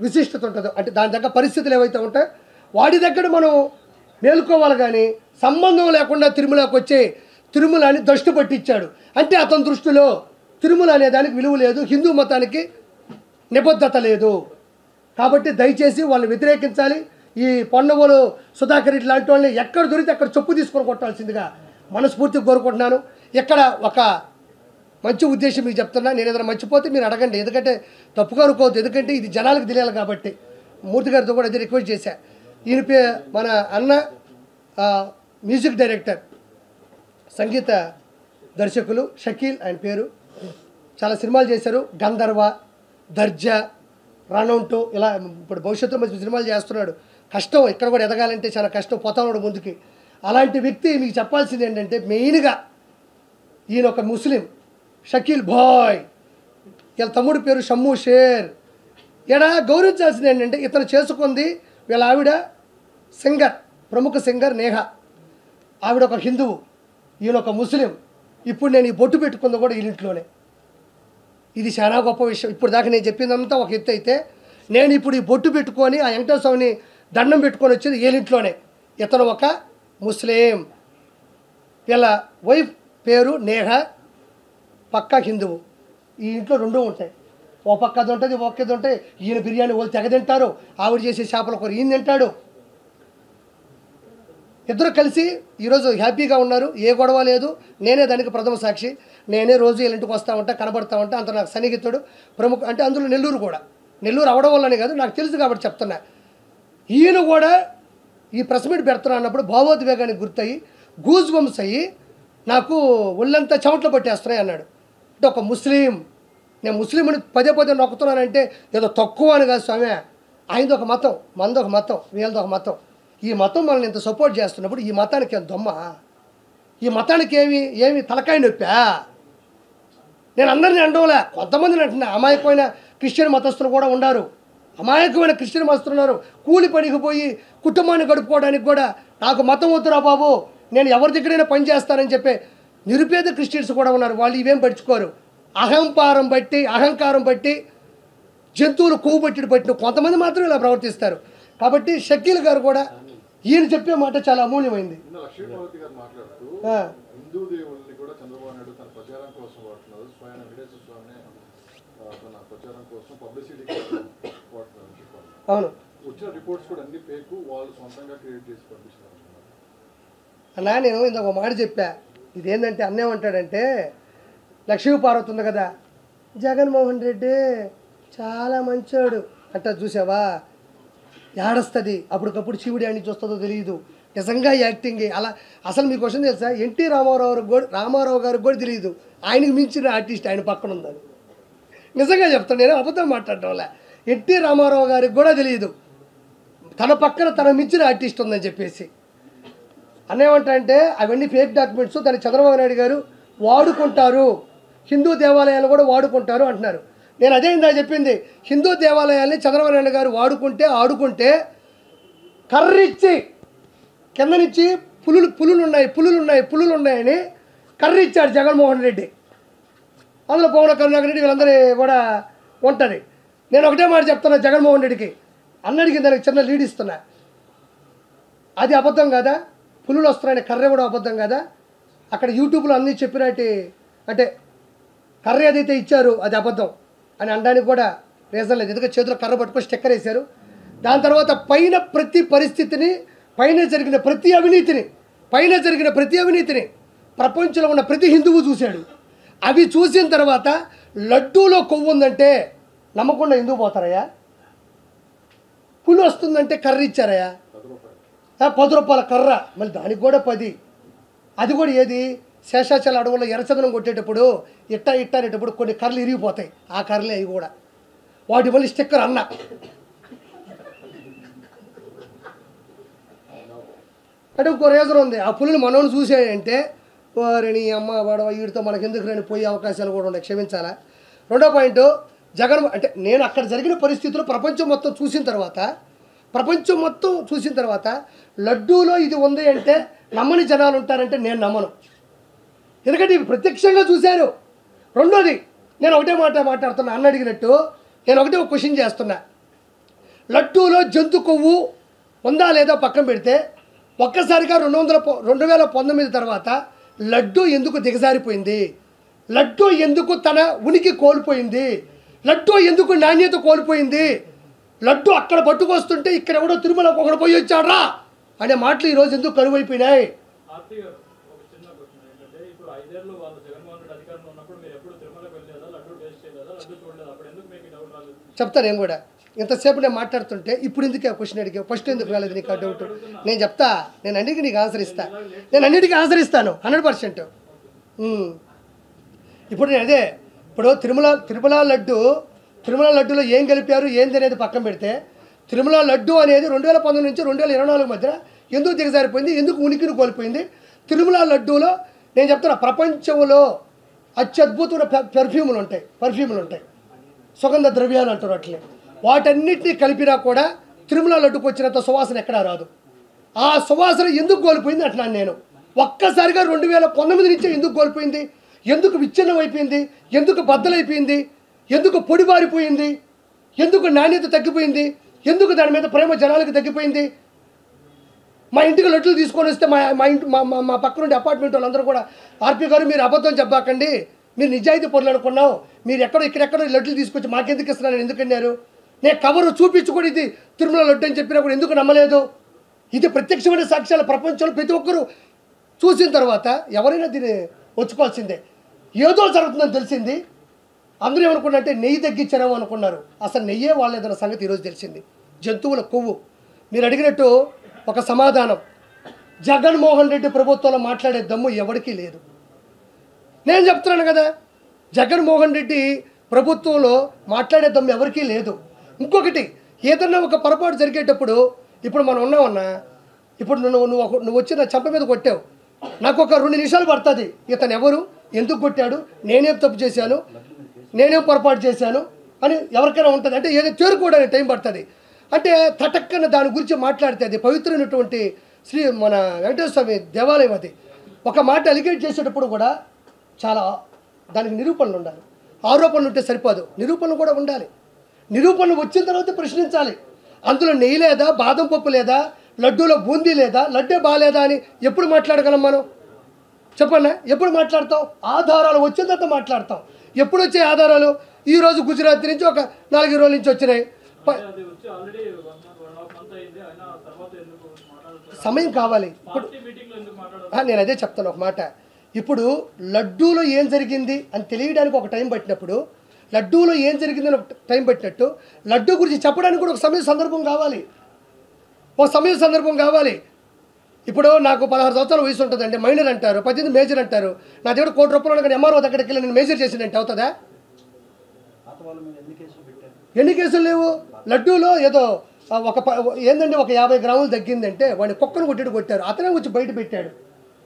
విశిష్టత ఉంటుందో, అంటే దాని దగ్గర పరిస్థితులు ఏవైతే ఉంటాయో వాడి దగ్గర మనం మేలుకోవాలి. కానీ సంబంధం లేకుండా తిరుమలకి వచ్చి తిరుమలని దృష్టి పట్టించాడు. అంటే అతని దృష్టిలో తిరుమల అనే దానికి విలువ లేదు, హిందూ మతానికి నిబద్ధత లేదు. కాబట్టి దయచేసి వాళ్ళని వ్యతిరేకించాలి. ఈ పొన్నవోలు సుధాకర్ రెడ్డి లాంటి వాళ్ళని ఎక్కడ దొరికితే అక్కడ చెప్పు తీసుకొని కొట్టాల్సిందిగా మనస్ఫూర్తిగా కోరుకుంటున్నాను. ఇక్కడ ఒక మంచి ఉద్దేశం మీకు చెప్తున్నా. నేను ఏదైనా మర్చిపోతే మీరు అడగండి, ఎందుకంటే తప్పుగా అనుకోవద్దు. ఎందుకంటే ఇది జనాలకు తెలియాలి కాబట్టి. మూర్తి గారితో కూడా అది రిక్వెస్ట్ చేశా. ఈయన మన అన్న మ్యూజిక్ డైరెక్టర్ సంగీత దర్శకులు షకీల్ ఆయన పేరు. చాలా సినిమాలు చేశారు. గంధర్వ, దర్జా, రనౌంటు, ఇలా ఇప్పుడు భవిష్యత్తులో మంచి సినిమాలు చేస్తున్నాడు. కష్టం, ఇక్కడ కూడా ఎదగాలంటే చాలా కష్టం, పోతాడు ముందుకి. అలాంటి వ్యక్తి మీకు చెప్పాల్సింది ఏంటంటే మెయిన్గా ఈయన ఒక ముస్లిం, షకీల్ బాయ్, వీళ్ళ తమ్ముడి పేరు షమ్ము షేర్. ఇక్కడ గౌరవించాల్సింది ఏంటంటే ఇతను చేసుకుంది వీళ్ళ ఆవిడ సింగర్, ప్రముఖ సింగర్ నేహ. ఆవిడ ఒక హిందువు, ఈయన ఒక ముస్లిం. ఇప్పుడు నేను ఈ బొట్టు పెట్టుకుంది కూడా వీళ్ళింట్లోనే. ఇది చాలా గొప్ప విషయం. ఇప్పుడు దాకా నేను చెప్పిందంతా ఒక ఎత్తు అయితే, నేను ఇప్పుడు ఈ బొట్టు పెట్టుకొని ఆ వెంకటేశ్వర స్వామిని దండం పెట్టుకొని వచ్చేది వీళ్ళింట్లోనే. ఇతను ఒక ముస్లిం, వీళ్ళ వైఫ్ పేరు నేహ, పక్కా హిందువు. ఈ ఇంట్లో రెండూ ఉంటాయి, ఓ పక్కది ఉంటుంది, ఒక్కది ఉంటాయి. ఈయన బిర్యానీ వాళ్ళు తెగ తింటారు, ఆవిడ చేసే చేపల కూర ఈయన తింటాడు. ఇద్దరు కలిసి ఈరోజు హ్యాపీగా ఉన్నారు, ఏ గొడవ లేదు. నేనే దానికి ప్రథమ సాక్షి. నేనే రోజు వీళ్ళ ఇంటికి వస్తూ ఉంటా, కనబడతా ఉంటా. అంత నాకు సన్నిహితుడు, ప్రముఖ. అంటే అందులో నెల్లూరు కూడా, నెల్లూరు అవడం వల్లనే కాదు, నాకు తెలుసు కాబట్టి చెప్తున్నా. ఈయన కూడా ఈ ప్రెస్ మీట్ పెడుతున్నా అన్నప్పుడు భావోద్వేగానికి గుర్తయి గూజ్ బంప్స్ అయ్యి నాకు ఒళ్ళంతా చెమట్లు పట్టేస్తున్నాయి అన్నాడు. అంటే ఒక ముస్లిం, నేను ముస్లింని పదే పదే నొక్కుతున్నానంటే ఏదో తక్కువ అని కాదు స్వామి. ఆయనది ఒక మతం, మనది ఒక మతం, వీళ్ళది ఒక మతం. ఈ మతం మనల్ని ఇంత సపోర్ట్ చేస్తున్నప్పుడు ఈ మతానికి ఏం దొమ్మ? ఈ మతానికి ఏమి తలకాయ నొప్పా? నేను అందరినీ అండవులే, కొంతమందిని అంటున్నా. అమాయకమైన క్రిస్టియన్ మతస్థులు కూడా ఉన్నారు, అమాయకమైన క్రిస్టియన్ మతస్థులు ఉన్నారు. కూలి పనికి పోయి కుటుంబాన్ని గడుపుకోవడానికి కూడా నాకు మతం వద్దురా బాబు, నేను ఎవరి దగ్గరైనా పని చేస్తానని చెప్పే నిరుపేద క్రిస్టియన్స్ కూడా ఉన్నారు. వాళ్ళు ఇవేం పట్టించుకోరు. అహంకారం బట్టి జంతువులు కొవ్వు పట్టిన కొంతమంది మాత్రం ఇలా ప్రవర్తిస్తారు. కాబట్టి షకీల్ గారు కూడా ఈయన చెప్పే మాట చాలా అమూల్యమైంది. అవును అన్నా, నేను ఇంకొక మాట చెప్పా. ఇదేంటంటే అన్నేమంటాడంటే, లక్ష్మీపార్వతి ఉంది కదా, జగన్మోహన్ రెడ్డి చాలా మంచోడు అంట, చూసావా ఏడస్తుంది. అప్పటికప్పుడు శివుడి అని చూస్తుందో తెలియదు. నిజంగా యాక్టింగ్ అలా. అసలు మీకు క్వశ్చన్ తెలుసా, ఎన్టీ రామారావు గారికి కూడా తెలియదు ఆయనకు మించిన ఆర్టిస్ట్ ఆయన పక్కన ఉందని. నిజంగా చెప్తాను, నేను అబద్ధం మాట్లాడటం వల్ల. ఎన్టీ రామారావు గారికి కూడా తెలియదు తన పక్కన తన మించిన ఆర్టిస్ట్ ఉందని చెప్పేసి. అన్నేమంటే అవన్నీ ఫేక్ డాక్యుమెంట్స్, దాన్ని చంద్రబాబు నాయుడు గారు వాడుకుంటారు, హిందూ దేవాలయాలు కూడా వాడుకుంటారు అంటున్నారు. నేను అదే ఇందా చెప్పింది. హిందూ దేవాలయాల్ని చంద్రబాబు నాయుడు గారు ఆడుకుంటే కర్రిచ్చి కింద నుంచి పులులు ఉన్నాయని కర్రిచ్చాడు జగన్మోహన్ రెడ్డి. అందులో పవన్ కరుణాకర్ రెడ్డి వీళ్ళందరూ కూడా ఉంటుంది. నేను ఒకటే మాట చెప్తున్నా జగన్మోహన్ రెడ్డికి, అన్నడికి దానికి చిన్న లీడ్ ఇస్తున్నా. అది అబద్ధం కదా, పులులు వస్తున్నాయని కర్ర కూడా అబద్ధం కదా. అక్కడ యూట్యూబ్లో అన్నీ చెప్పినట్టు, అంటే కర్ర ఏదైతే ఇచ్చారు అది అబద్ధం అని అనడానికి కూడా రీజన్ లేదు. ఎందుకంటే చేతిలో కర్ర పట్టుకొని స్టిక్కర్ వేశారు. దాని తర్వాత పైన ప్రతి పరిస్థితిని, పైన జరిగిన ప్రతి అవినీతిని ప్రపంచంలో ఉన్న ప్రతి హిందువు చూశాడు. అవి చూసిన తర్వాత లడ్డూలో కొవ్వు ఉందంటే నమ్మకుండా ఎందుకు పోతారయ్యా? పులి వస్తుందంటే కర్ర ఇచ్చారయ్యా, 10 రూపాయల కర్ర, మళ్ళీ దానికి కూడా 10. అది కూడా ఏది, శేషాచల అడవుల్లో ఎర్రచందనం కొట్టేటప్పుడు ఇట్టా అనేటప్పుడు కొన్ని కర్రలు ఇరిగిపోతాయి. ఆ కర్రలే అవి కూడా. వాటి వల్ల స్టిక్కర్ అన్న. అంటే ఇంకో రీజన్ ఉంది. ఆ పులిని మనోని చూసాయంటే వారిని అమ్మ వాడవ వీడితో మనకు ఎందుకు రాని పోయే అవకాశాలు కూడా ఉన్నాయి, క్షమించాలా. రెండో పాయింట్, అంటే నేను అక్కడ జరిగిన పరిస్థితులు ప్రపంచం మొత్తం చూసిన తర్వాత లడ్డూలో ఇది ఉంది అంటే నమ్మని జనాలు ఉంటారంటే నేను నమ్మను. ఎందుకంటే ఇవి ప్రత్యక్షంగా చూశారు. రెండోది, నేను ఒకటే మాట్లాడుతున్నా, అన్న అడిగినట్టు నేను ఒకటే ఒక క్వశ్చన్ చేస్తున్నా. లడ్డూలో జంతు కొవ్వు ఉందా లేదా పక్కన పెడితే, ఒక్కసారిగా 2019 తర్వాత లడ్డూ ఎందుకు దిగజారిపోయింది? లడ్డూ ఎందుకు తన ఉనికి కోల్పోయింది? లడ్డూ ఎందుకు నాణ్యత కోల్పోయింది? లడ్డు అక్కడ పట్టుకొస్తుంటే ఇక్కడ ఎవడో తిరుమలకు ఒకడు పోయి వచ్చాడ్రా అనే మాటలు ఈరోజు ఎందుకు కరువైపోయినాయి? చెప్తాను నేను కూడా. ఇంతసేపు నేను మాట్లాడుతుంటే ఇప్పుడు ఎందుకు క్వశ్చన్ అడిగావు, ఫస్ట్ ఎందుకు రాలేదు నీకు ఆ డౌట్? నేను చెప్తా, నేను అన్నిటికీ నీకు ఆన్సర్ ఇస్తా, నేను అన్నిటికీ ఆన్సర్ ఇస్తాను 100%. ఇప్పుడు నేను అదే, ఇప్పుడు తిరుమల లడ్డులో ఏం కలిపారు ఏంది అనేది పక్కన పెడితే, తిరుమల లడ్డు అనేది 2019 నుంచి 2024 మధ్య ఎందుకు దిగజారిపోయింది, ఎందుకు ఉనికిని కోల్పోయింది? తిరుమల లడ్డూలో నేను చెప్తున్నా, ప్రపంచంలో అత్యద్భుతమైన పర్ఫ్యూములు ఉంటాయి, సుగంధ ద్రవ్యాలు అంటారు అట్లే. వాటన్నిటినీ కలిపినా కూడా తిరుమల లడ్డుకు వచ్చినంత సువాసన ఎక్కడా రాదు. ఆ సువాసన ఎందుకు కోల్పోయింది అంటున్నాను నేను. ఒక్కసారిగా 2019 నుంచి ఎందుకు కోల్పోయింది, ఎందుకు విచ్ఛిన్నం అయిపోయింది, ఎందుకు బద్దలైపోయింది, ఎందుకు పొడిబారిపోయింది, ఎందుకు నాణ్యత తగ్గిపోయింది, ఎందుకు దాని మీద ప్రేమ జనాలకు తగ్గిపోయింది? మా ఇంటికి లడ్లు తీసుకొని వస్తే మా పక్క నుండి అపార్ట్మెంట్ వాళ్ళందరూ కూడా, ఆర్పి గారు మీరు అబద్ధం చెప్పాకండి, మీరు నిజాయితీ పనులు అనుకున్నాం, మీరు ఇక్కడెక్కడో లడ్లు తీసుకొచ్చి మాకెందుకు ఇస్తున్నాను ఎందుకు అన్నారు? నేను కవరు చూపించుకొని ఇది తిరుమల లడ్డు అని చెప్పినప్పుడు ఎందుకు నమ్మలేదు? ఇది ప్రత్యక్షమైన సాక్ష్యాలు ప్రపంచంలో ప్రతి ఒక్కరూ చూసిన తర్వాత ఎవరైనా దీన్ని వచ్చుకోవాల్సిందే. ఏదో జరుగుతుందని తెలిసింది, అందరూ ఏమనుకున్నారంటే నెయ్యి తగ్గించారేమో అనుకున్నారు. అసలు నెయ్యే వాళ్ళేదన్న సంగతి ఈరోజు తెలిసింది. జంతువుల కొవ్వు. మీరు అడిగినట్టు ఒక సమాధానం, జగన్మోహన్ రెడ్డి ప్రభుత్వంలో మాట్లాడే దమ్ము ఎవరికీ లేదు. నేను చెప్తున్నాను కదా, జగన్మోహన్ రెడ్డి ప్రభుత్వంలో మాట్లాడే దమ్ము ఎవరికీ లేదు. ఇంకొకటి, ఏదన్నా ఒక పొరపాటు జరిగేటప్పుడు, ఇప్పుడు మనం ఉన్నామన్నా, ఇప్పుడు నువ్వు వచ్చి నా చెంప మీద కొట్టావు, నాకు ఒక 2 నిమిషాలు పడుతుంది ఇతను ఎవరు, ఎందుకు కొట్టాడు, నేనేం తప్పు చేశాను, నేనేం పొరపాటు చేశాను అని ఎవరికైనా ఉంటుంది. అంటే ఏదో తేరుకోవడానికి టైం పడుతుంది. అంటే తటక్కన దాని గురించి మాట్లాడితే అది పవిత్రమైనటువంటి మన వెంకటేశ్వర స్వామి దేవాలయం. అది ఒక మాట అలిగేట్ చేసేటప్పుడు కూడా చాలా దానికి నిరూపణలు ఉండాలి. ఆరోపణలు ఉంటే సరిపోదు, నిరూపణలు కూడా ఉండాలి. నిరూపణలు వచ్చిన తర్వాత ప్రశ్నించాలి. అందులో నెయ్యి లేదా, బాదం పప్పు లేదా, లడ్డూలో బూందీ లేదా, లడ్డే బాగాలేదా అని ఎప్పుడు మాట్లాడగలం మనం? చెప్పన్నా, ఎప్పుడు మాట్లాడతాం? ఆధారాలు వచ్చిన తర్వాత మాట్లాడతాం. ఎప్పుడు వచ్చే ఆధారాలు? ఈరోజు గుజరాత్ నుంచి ఒక 4 రోజుల నుంచి వచ్చినాయి. సమయం కావాలి. ఇప్పుడు నేను అదే చెప్తాను ఒక మాట. ఇప్పుడు లడ్డూలో ఏం జరిగింది అని తెలియడానికి ఒక టైం పట్టినప్పుడు, లడ్డూలో ఏం జరిగిందని ఒక టైం పట్టినట్టు లడ్డూ గురించి చెప్పడానికి కూడా ఒక సమయ సందర్భం కావాలి. ఇప్పుడు నాకు 16 సంవత్సరాల వయసు ఉంటుందండి, మైనర్ అంటారు, 18 మేజర్ అంటారు. నా దగ్గర ₹1,00,00,000 కానీ ఎంఆర్ఓ దగ్గరికి వెళ్ళి నేను మేజర్ చేసినంటే అవుతుందా? ఎన్ని కేసులు లేవు? లడ్డూలో ఏదో ఏంటంటే ఒక 50 గ్రాములు తగ్గిందంటే వాడిని కుక్కను కొట్టారు, అతనే వచ్చి బయట పెట్టాడు.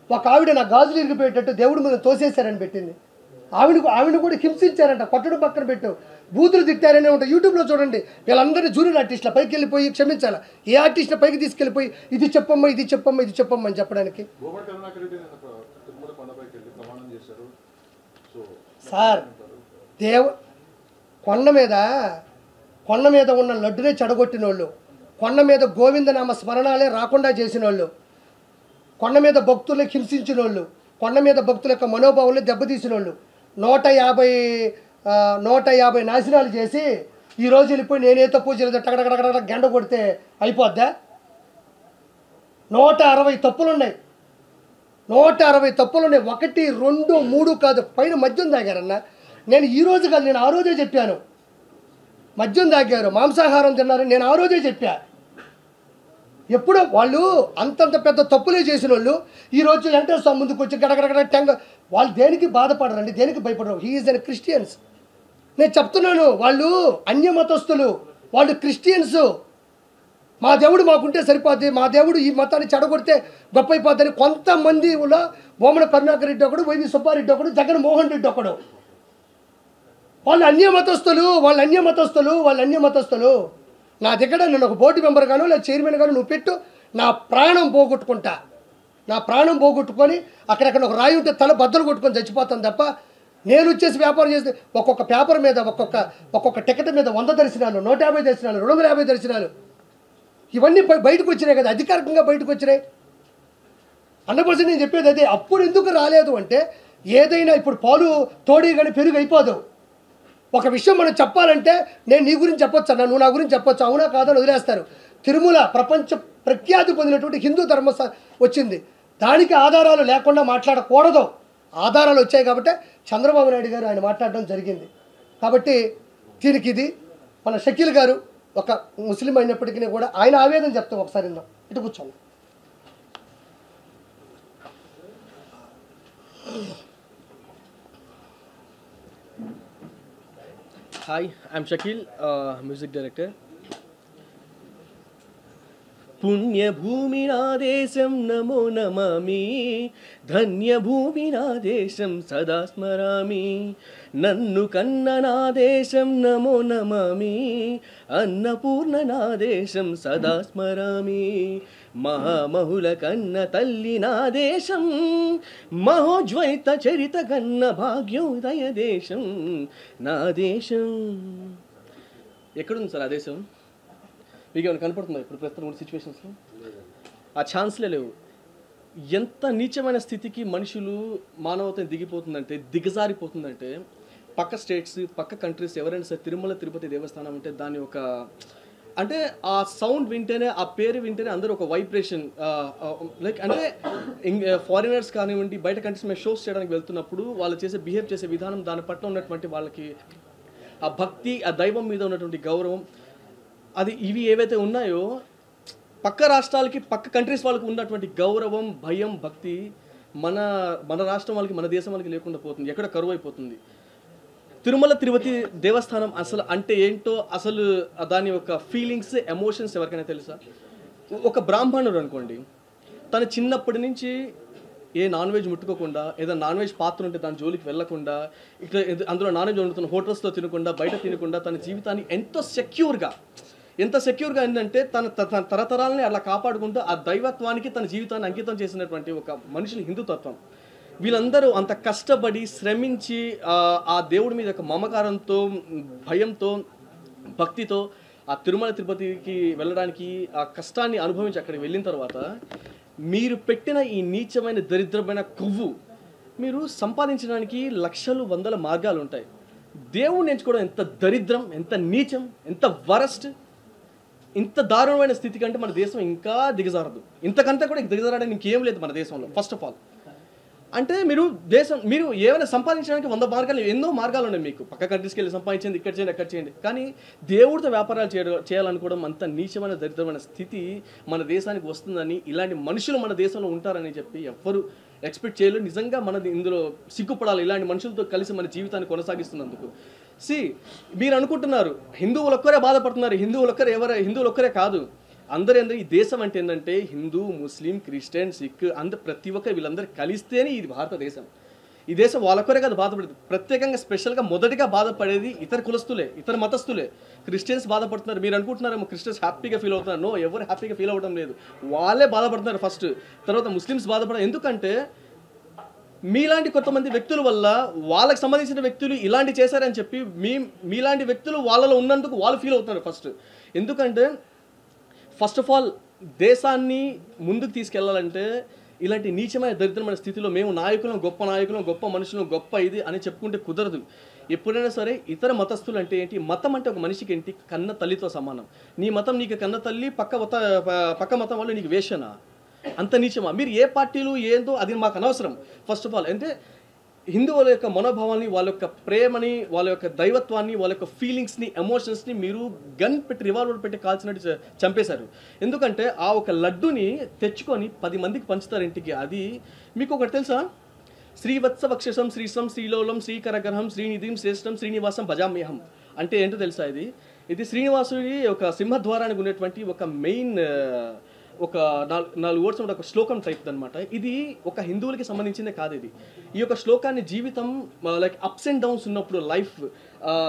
ఒక ఆవిడ నా గాజులు ఇరిగిపోయేటట్టు దేవుడి మీద తోసేశారని పెట్టింది. ఆవిడ కూడా హింసించారంట, కొట్టడం పక్కన పెట్టు, బూతులు తిట్టారనే ఉంటాయి. యూట్యూబ్లో చూడండి. వీళ్ళందరినీ జూనియర్ ఆర్టిస్టుల పైకి వెళ్ళిపోయి క్షమించాలి, ఏ ఆర్టిస్ట్ల పైకి తీసుకెళ్ళిపోయి ఇది చెప్పమ్మా అని చెప్పడానికి. సార్, కొండ మీద ఉన్న లడ్డునే చెడగొట్టిన వాళ్ళు, కొండ మీద గోవిందనామ స్మరణాలే రాకుండా చేసిన వాళ్ళు, కొండ మీద భక్తులకు హింసించిన వాళ్ళు, కొండ మీద భక్తుల యొక్క మనోభావాలు దెబ్బతీసిన వాళ్ళు, 150 నాశనాలు చేసి ఈరోజు వెళ్ళిపోయి నేనే తప్పు చేయలేదు టగడగడగడ గండ కొడితే అయిపోద్దా? 160 తప్పులు ఉన్నాయి. 160 తప్పులు ఉన్నాయి. 1, 2, 3 కాదు, పైన మద్యం తాగారన్న. నేను ఈరోజు కాదు, నేను ఆ రోజే చెప్పాను. మద్యం తాగారు, మాంసాహారం తిన్నారు, నేను ఆ రోజే చెప్పా. ఎప్పుడో వాళ్ళు అంతంత పెద్ద తప్పులే చేసిన వాళ్ళు ఈరోజు వెంకటేశ్వర స్వామి ముందుకు వచ్చి గడగడగడ టెంగ. వాళ్ళు దేనికి బాధపడరండి, దేనికి భయపడరు. హీఈస్ అన్ క్రిస్టియన్స్. నేను చెప్తున్నాను, వాళ్ళు అన్యమతస్తులు, వాళ్ళు క్రిస్టియన్స్. మా దేవుడు మాకుంటే సరిపోద్ది, మా దేవుడు ఈ మతాన్ని చెడగొడితే గొప్ప అయిపోద్దని కొంతమంది బొమ్మన కరుణాకర్ రెడ్డి ఒకడు, వైవి సుబ్బారెడ్డి ఒకడు, జగన్మోహన్ రెడ్డి ఒకడు. వాళ్ళు అన్యమతస్తులు. నా దగ్గర నేను ఒక బోర్డు మెంబర్ గాను లేదా చైర్మన్ గాను నువ్వు పెట్టు, నా ప్రాణం పోగొట్టుకొని అక్కడక్కడ ఒక రాయి ఉంటే తల బద్దలు కొట్టుకొని చచ్చిపోతాను తప్ప నేను వచ్చేసి వ్యాపారం చేస్తే ఒక్కొక్క పేపర్ మీద ఒక్కొక్క టికెట్ మీద 100 దర్శనాలు, 150 దర్శనాలు, 250 దర్శనాలు ఇవన్నీ బయటకు వచ్చినాయి కదా, అధికారికంగా బయటకు వచ్చినాయి. 100% నేను చెప్పేది అదే. అప్పుడు ఎందుకు రాలేదు అంటే, ఏదైనా ఇప్పుడు పాలు తోడి కానీ పెరుగు అయిపోదు. ఒక విషయం మనం చెప్పాలంటే నేను నీ గురించి చెప్పొచ్చు అన్న, నువ్వు నా గురించి చెప్పొచ్చు, అవునా కాదని వదిలేస్తారు. తిరుమల ప్రపంచ ప్రఖ్యాతి పొందినటువంటి హిందూ ధర్మ వచ్చింది, దానికి ఆధారాలు లేకుండా మాట్లాడకూడదు. ఆధారాలు వచ్చాయి కాబట్టి చంద్రబాబు నాయుడు గారు ఆయన మాట్లాడడం జరిగింది. కాబట్టి దీనికి ఇది మన షకీల్ గారు ఒక ముస్లిం అయినప్పటికీ కూడా ఆయన ఆవేదన చెప్తాం, ఒకసారి విందాం. ఇటు కూర్చోండి. Hi, I'm Shakil, music director. పుణ్యభూమి నా దేశం నమో నమామి, ధన్యభూమి నా దేశం సదా స్మరామి. నన్ను కన్న నా దేశం నమో నమామి, అన్నపూర్ణ నా దేశం సదా స్మరామి. మహామహుల కన్న తల్లి నా దేశం, మహోజ్వైత చరిత కన్న భాగ్యోదయ దేశం నా దేశం. ఎక్కడుంది సార్ ఆ దేశం? మీకు ఏమైనా కనపడుతుందా ఇప్పుడు ప్రస్తుతం ఉన్న సిచ్యువేషన్స్లో? ఆ ఛాన్స్లే లేవు. ఎంత నీచమైన స్థితికి మనుషులు మానవతని దిగజారిపోతుందంటే పక్క స్టేట్స్, పక్క కంట్రీస్ ఎవరైనా సరే తిరుమల తిరుపతి దేవస్థానం అంటే దాని ఒక అంటే ఆ సౌండ్ వింటేనే, ఆ పేరు వింటేనే అందరూ ఒక వైబ్రేషన్, లైక్ అంటే ఫారినర్స్ కానివ్వండి, బయట కంట్రీస్ మీద షోస్ చేయడానికి వెళ్తున్నప్పుడు వాళ్ళు బిహేవ్ చేసే విధానం, దాని పట్ల ఉన్నటువంటి వాళ్ళకి ఆ భక్తి, ఆ దైవం మీద ఉన్నటువంటి గౌరవం, అది ఇవి ఏవైతే ఉన్నాయో పక్క రాష్ట్రాలకి, పక్క కంట్రీస్ వాళ్ళకి ఉన్నటువంటి గౌరవం, భయం, భక్తి మన రాష్ట్రం వాళ్ళకి, మన దేశం వాళ్ళకి లేకుండా పోతుంది, ఎక్కడ కరువు అయిపోతుంది. తిరుమల తిరుపతి దేవస్థానం అసలు అంటే ఏంటో, అసలు దాని యొక్క ఫీలింగ్స్, ఎమోషన్స్ ఎవరికైనా తెలుసా? ఒక బ్రాహ్మణుడు అనుకోండి, తను చిన్నప్పటి నుంచి ఏ నాన్ వెజ్ ముట్టుకోకుండా, ఏదైనా నాన్ వెజ్ పాత్ర ఉంటే దాని జోలికి వెళ్ళకుండా, ఇట్లా అందులో నాన్ వెజ్ వండుతున్న హోటల్స్లో తినకుండా, బయట తినకుండా తన జీవితాన్ని ఎంత సెక్యూర్గా ఏంటంటే తన తరతరాలని అలా కాపాడుకుంటూ ఆ దైవత్వానికి తన జీవితాన్ని అంకితం చేసినటువంటి ఒక మనుషుల హిందుతత్వం. వీళ్ళందరూ అంత కష్టపడి శ్రమించి ఆ దేవుడి మీద ఒక మమకారంతో, భయంతో, భక్తితో ఆ తిరుమల తిరుపతికి వెళ్ళడానికి ఆ కష్టాన్ని అనుభవించి అక్కడికి వెళ్ళిన తర్వాత మీరు పెట్టిన ఈ నీచమైన దరిద్రమైన కొవ్వు మీరు సంపాదించడానికి లక్షలు, వందల మార్గాలు ఉంటాయి. దేవుడిని ఎంచుకోవడం ఎంత దరిద్రం, ఎంత నీచం, ఎంత వరస్ట్. ఇంత దారుణమైన స్థితి కంటే మన దేశం ఇంకా దిగజారదు. ఇంతకంటే కూడా దిగజారడానికి ఇంకేం లేదు మన దేశంలో. ఫస్ట్ ఆఫ్ ఆల్ అంటే మీరు ఏమైనా సంపాదించడానికి 100 మార్గాలు, ఎన్నో మార్గాలు ఉన్నాయి మీకు. పక్క కంట్రీస్కి వెళ్ళి సంపాదించండి, ఇక్కడ చేయండి, అక్కడ చేయండి. కానీ దేవుడితో వ్యాపారాలు చేయాలనుకోవడం అంత నీచమైన దరిద్రమైన స్థితి మన దేశానికి వస్తుందని, ఇలాంటి మనుషులు మన దేశంలో ఉంటారని చెప్పి ఎవ్వరు ఎక్స్పెక్ట్ చేయలేదు. నిజంగా మనది ఇందులో సిగ్గుపడాలి, ఇలాంటి మనుషులతో కలిసి మన జీవితాన్ని కొనసాగిస్తున్నందుకు. మీరు అనుకుంటున్నారు హిందువులు ఒక్కరే బాధపడుతున్నారు, హిందువులు ఒక్కరే కాదు, అందరూ ఈ దేశం అంటే ఏంటంటే హిందూ, ముస్లిం, క్రిస్టియన్, సిక్ ప్రతి ఒక్కరు వీళ్ళందరూ కలిస్తేనే ఇది భారతదేశం. ఈ దేశం వాళ్ళొక్కరే కాదు బాధపడేది, ప్రత్యేకంగా స్పెషల్గా మొదటిగా బాధపడేది ఇతర కులస్తులే, ఇతర మతస్థులే. క్రిస్టియన్స్ బాధపడుతున్నారు, మీరు అనుకుంటున్నారేమో క్రిస్టియన్స్ హ్యాపీగా ఫీల్ అవుతున్నారు. నో, ఎవరు హ్యాపీగా ఫీల్ అవ్వడం లేదు, వాళ్ళే బాధపడుతున్నారు ఫస్ట్. తర్వాత ముస్లిమ్స్ బాధపడరు. ఎందుకంటే మీలాంటి కొంతమంది వ్యక్తుల వల్ల వాళ్ళకి సంబంధించిన వ్యక్తులు ఇలాంటి చేశారని చెప్పి మీలాంటి వ్యక్తులు వాళ్ళలో ఉన్నందుకు వాళ్ళు ఫీల్ అవుతున్నారు ఫస్ట్. ఎందుకంటే ఫస్ట్ ఆఫ్ ఆల్ దేశాన్ని ముందుకు తీసుకెళ్లాలంటే ఇలాంటి నీచమైన దరిద్రమైన స్థితిలో మేము గొప్ప నాయకులం, గొప్ప మనుషులం, గొప్ప ఇది అని చెప్పుకుంటే కుదరదు. ఎప్పుడైనా సరే ఇతర మతస్థులు అంటే ఏంటి, మతం అంటే ఒక మనిషికి ఏంటి, కన్న తల్లితో సమానం. నీ మతం నీకు కన్న తల్లి, పక్క మతం వాళ్ళు నీకు వేషనా? అంత నీచమా? మీరు ఏ పార్టీలు ఏందో అది మాకు అనవసరం. ఫస్ట్ ఆఫ్ ఆల్ అంటే హిందువుల యొక్క మనోభావాన్ని, వాళ్ళ యొక్క ప్రేమని, వాళ్ళ యొక్క దైవత్వాన్ని, వాళ్ళ యొక్క ఫీలింగ్స్ని, ఎమోషన్స్ని మీరు గన్ పెట్టి, రివాల్వర్ పెట్టి కాల్చినట్టు చంపేశారు. ఎందుకంటే ఆ ఒక లడ్డుని తెచ్చుకొని 10 మందికి పంచుతారు ఇంటికి. అది మీకు ఒకటి తెలుసా? శ్రీవత్సవక్షసం శ్రీశ్రం శ్రీలోలం శ్రీకరగ్రహం శ్రీనిధిం శ్రేష్టం శ్రీనివాసం భజామ్యహం అంటే ఏంటో తెలుసా? ఇది శ్రీనివాసుడి ఒక సింహద్వారానికి ఉన్నటువంటి ఒక మెయిన్ ఒక 4 వర్డ్స్ ఒక శ్లోకం టైప్ అనమాట. ఇది ఒక హిందువులకి సంబంధించిందే కాదు. ఈ యొక్క శ్లోకాన్ని జీవితం లైక్ అప్స్ అండ్ డౌన్స్ ఉన్నప్పుడు, లైఫ్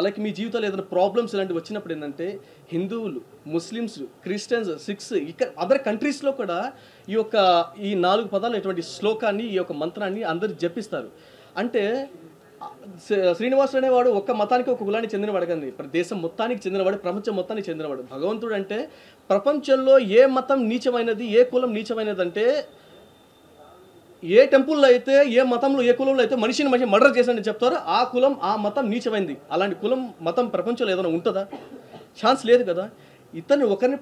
లైక్ మీ జీవితంలో ఏదైనా ప్రాబ్లమ్స్ ఇలాంటివి వచ్చినప్పుడు ఏంటంటే హిందువులు, ముస్లిమ్స్, క్రిస్టియన్స్, సిక్స్ ఇక్కడ అదర్ కంట్రీస్లో కూడా ఈ 4 పదాలు ఇటువంటి శ్లోకాన్ని, ఈ యొక్క మంత్రాన్ని అందరూ జపిస్తారు. అంటే శ్రీనివాసుడు అనేవాడు ఒక్క మతానికి, ఒక కులానికి చెందినవాడు కానీ దేశం మొత్తానికి చెందినవాడు, ప్రపంచం మొత్తానికి చెందినవాడు. భగవంతుడు అంటే ప్రపంచంలో ఏ మతం నీచమైనది, ఏ కులం నీచమైనది అంటే ఏ టెంపుల్లో అయితే, ఏ మతంలో, ఏ కులంలో అయితే మనిషిని మర్డర్ చేశాడని చెప్తారో ఆ కులం, ఆ మతం నీచమైంది. అలాంటి కులం, మతం ప్రపంచంలో ఏదైనా ఉంటుందా? ఛాన్స్ లేదు కదా. ఇతన్ని ఒకరి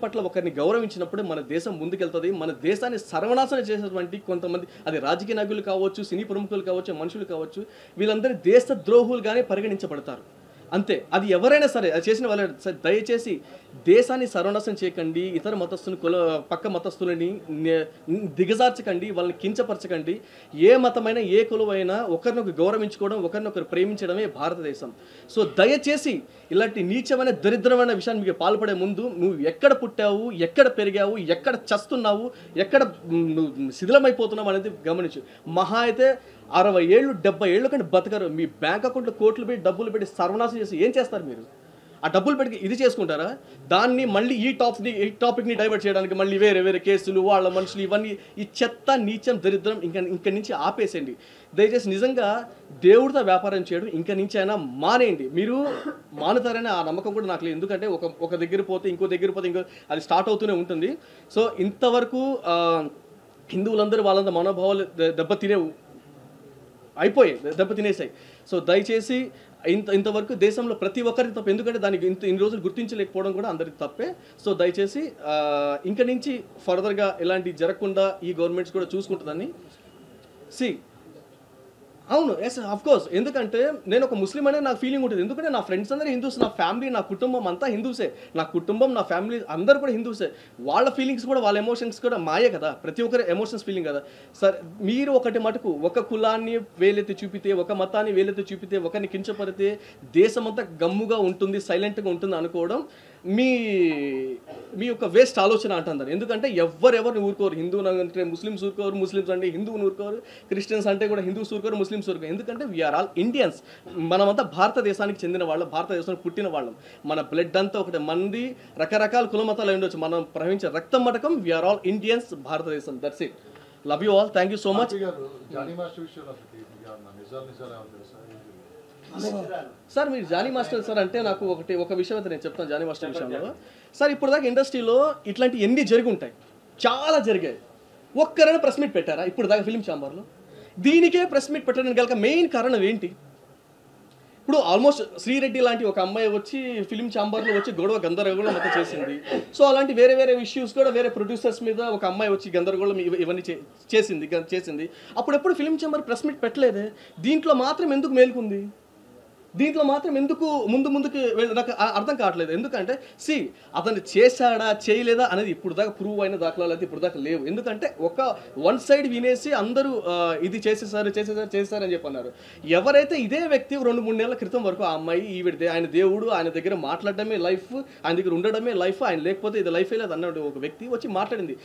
పట్ల ఒకరిని గౌరవించినప్పుడే మన దేశం ముందుకెళ్తుంది. మన దేశాన్ని సర్వనాశనం చేసేటువంటి కొంతమంది, అది రాజకీయ నాయకులు కావచ్చు, సినీ ప్రముఖులు కావచ్చు, మనుషులు కావచ్చు, వీళ్ళందరూ దేశ ద్రోహులుగానే పరిగణించబడతారు. అంతే. అది ఎవరైనా సరే అది చేసిన వాళ్ళే. దయచేసి దేశాన్ని సర్వనాశనం చేయకండి, ఇతర మతస్థుని పక్క మతస్థులని దిగజార్చకండి, వాళ్ళని కించపరచకండి. ఏ మతమైనా ఏ కులమైనా ఒకరినొకరు గౌరవించుకోవడం, ఒకరినొకరు ప్రేమించడమే భారతదేశం. సో దయచేసి ఇలాంటి నీచమైన దరిద్రమైన విషయాన్ని మీకు పాల్పడే ముందు నువ్వు ఎక్కడ పుట్టావు, ఎక్కడ పెరిగావు, ఎక్కడ చస్తున్నావు, ఎక్కడ శిథిలమైపోతున్నావు అనేది గమనించు. మహా అయితే 60 ఏళ్ళు 70 ఏళ్ళు కంటే బతకరు. మీ బ్యాంక్ అకౌంట్లో కోట్లు పెట్టి డబ్బులు పెట్టి సర్వనాశం చేసి ఏం చేస్తారు మీరు? ఆ డబ్బులు పెట్టి ఇది చేసుకుంటారా? దాన్ని మళ్ళీ ఈ టాపిక్ని డైవర్ట్ చేయడానికి మళ్ళీ వేరే వేరే కేసులు, వాళ్ళ మనుషులు, ఇవన్నీ ఈ చెత్త నీచం దరిద్రం ఇంక నుంచి ఆపేసేయండి. దయచేసి నిజంగా దేవుడితో వ్యాపారం చేయడం ఇంక నుంచి అయినా మానేయండి. మీరు మానుతారనే ఆ నమ్మకం కూడా నాకు లేదు. ఎందుకంటే ఒక దగ్గర పోతే ఇంకో దగ్గర పోతే ఇంకో అది స్టార్ట్ అవుతూనే ఉంటుంది. సో ఇంతవరకు హిందువులందరూ వాళ్ళందరూ మనోభావాలు దెబ్బతినేసాయి. సో దయచేసి ఇంతవరకు దేశంలో ప్రతి ఒక్కరికి తప్పు. ఎందుకంటే దానికి ఇన్ని రోజులు గుర్తించలేకపోవడం కూడా అందరికి తప్పే. సో దయచేసి ఇంక నుంచి ఫర్దర్గా ఇలాంటివి జరగకుండా ఈ గవర్నమెంట్స్ కూడా చూసుకుంటుందని. అవును, ఎస్ అఫ్కోర్స్. ఎందుకంటే నేను ఒక ముస్లిం అనే నాకు ఫీలింగ్ ఉంటుంది. ఎందుకంటే నా ఫ్రెండ్స్ అందరూ హిందూస్, నా ఫ్యామిలీ, నా కుటుంబం అంతా హిందూసే. నా కుటుంబం, నా ఫ్యామిలీ అందరూ కూడా హిందూసే. వాళ్ళ ఫీలింగ్స్ కూడా, వాళ్ళ ఎమోషన్స్ కూడా మాయే కదా. ప్రతి ఒక్కరి ఎమోషన్స్ ఫీలింగ్ కదా. సరే, మీరు ఒకటి మటుకు ఒక కులాన్ని వేలెత్తి చూపితే, ఒక మతాన్ని వేలెత్తి చూపితే, ఒకరిని కించపడితే దేశమంతా గమ్ముగా ఉంటుంది, సైలెంట్గా ఉంటుంది అనుకోవడం మీ యొక్క వేస్ట్ ఆలోచన అంటున్నారు. ఎందుకంటే ఎవరెవరిని ఊరుకోరు. హిందూ అంటే ముస్లిమ్స్ ఊరుకోరు, ముస్లిమ్స్ అంటే హిందువుని ఊరుకోరు, క్రిస్టియన్స్ అంటే కూడా హిందూస్ ఊరుకోరు, ముస్లిమ్స్ ఊరుకోరు. ఎందుకంటే వీఆర్ ఆల్ ఇండియన్స్. మనమంతా భారతదేశానికి చెందిన వాళ్ళం, భారతదేశానికి పుట్టిన వాళ్ళం. మన బ్లడ్ అంతా ఒకటి. మంది రకరకాల కుల మతాలు ఉండొచ్చు, మనం ప్రవహించే రక్తం మటకం వీఆర్ ఆల్ ఇండియన్స్, భారతదేశం. That's it. Love you all. Thank you so much. Sir మీరు జానీ మాస్టర్ సార్ అంటే నాకు ఒక విషయం అయితే నేను చెప్తాను జానీ మాస్టర్ విషయంలో. సార్ ఇప్పుడు దాకా ఇండస్ట్రీలో ఇట్లాంటి ఎన్ని జరిగి ఉంటాయి, చాలా జరిగాయి. ఒక్కరైనా ప్రెస్ మీట్ పెట్టారా ఇప్పుడు దాకా ఫిలిం ఛాంబర్లో? దీనికే ప్రెస్ మీట్ పెట్టడానికి గల మెయిన్ కారణం ఏంటి? ఇప్పుడు ఆల్మోస్ట్ శ్రీరెడ్డి లాంటి ఒక అమ్మాయి వచ్చి ఫిలిం ఛాంబర్లో వచ్చి గందరగోళం అంతా చేసింది. సో అలాంటి వేరే వేరే ఇష్యూస్ కూడా వేరే ప్రొడ్యూసర్స్ మీద ఒక అమ్మాయి వచ్చి గందరగోళం ఇవన్నీ చేసింది. అప్పుడెప్పుడు ఫిలిం ఛాంబర్ ప్రెస్ మీట్ పెట్టలేదే. దీంట్లో మాత్రం ఎందుకు మేలుకుంది? దీంట్లో మాత్రం ఎందుకు ముందుకు నాకు అర్థం కావట్లేదు. ఎందుకంటే అతను చేశాడా చేయలేదా అనేది ఇప్పుడు దాకా ప్రూవ్ అయిన దాఖలాలు అయితే ఇప్పుడు దాకా లేవు. ఎందుకంటే ఒక వన్ సైడ్ వినేసి అందరూ ఇది చేసేసారు అని చెప్పి అన్నారు. ఎవరైతే ఇదే వ్యక్తి 2-3 నెలల క్రితం వరకు ఆ అమ్మాయి ఆయన దేవుడు, ఆయన దగ్గర మాట్లాడడమే లైఫ్, ఆయన దగ్గర ఉండడమే లైఫ్, ఆయన లేకపోతే ఇది లైఫే లేదు అన్నాడు ఒక వ్యక్తి వచ్చి మాట్లాడింది.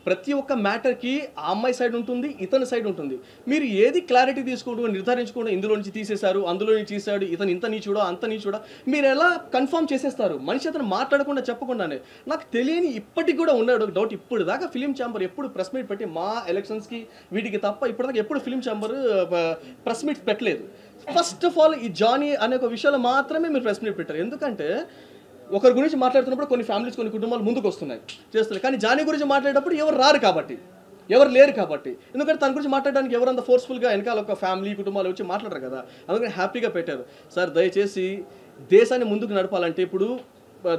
ప్రతి ఒక్క మ్యాటర్కి ఆ అమ్మాయి సైడ్ ఉంటుంది, ఇతని సైడ్ ఉంటుంది. మీరు ఏది క్లారిటీ తీసుకోవడం నిర్ధారించుకోవడం, ఇందులో నుంచి తీసేశారు, అందులో నుంచి తీసేశారు, ఇతను ఇంత నీచుడా అంత నీచుడా మీరు ఎలా కన్ఫర్మ్ చేసేస్తారు? మనిషి అతను మాట్లాడకుండా చెప్పకుండానే. నాకు తెలియని ఇప్పటికి కూడా ఉన్నాడు డౌట్. ఇప్పుడు దాకా ఫిలిం ఛాంబర్ ఎప్పుడు ప్రెస్ మీట్ పెట్టి మా ఎలక్షన్స్కి వీటికి తప్ప ఇప్పటిదాకా ఎప్పుడు ఫిలిం ఛాంబర్ ప్రెస్ మీట్ పెట్టలేదు. ఫస్ట్ ఆఫ్ ఆల్ ఈ జానీ అనే ఒక విషయంలో మాత్రమే మీరు ప్రెస్ మీట్ పెట్టారు. ఎందుకంటే ఒకరి గురించి మాట్లాడుతున్నప్పుడు కొన్ని ఫ్యామిలీస్, కొన్ని కుటుంబాలు ముందుకు వస్తున్నాయి చేస్తున్నారు. కానీ జానీ గురించి మాట్లాడేటప్పుడు ఎవరు రారు కాబట్టి, ఎవరు లేరు కాబట్టి. ఎందుకంటే తన గురించి మాట్లాడడానికి ఎవరంత ఫోర్స్ఫుల్గా వెనకాల ఒక ఫ్యామిలీ కుటుంబాలు వచ్చి మాట్లాడరు కదా. అందుకని హ్యాపీగా పెట్టారు. సార్ దయచేసి దేశాన్ని ముందుకు నడపాలంటే, ఇప్పుడు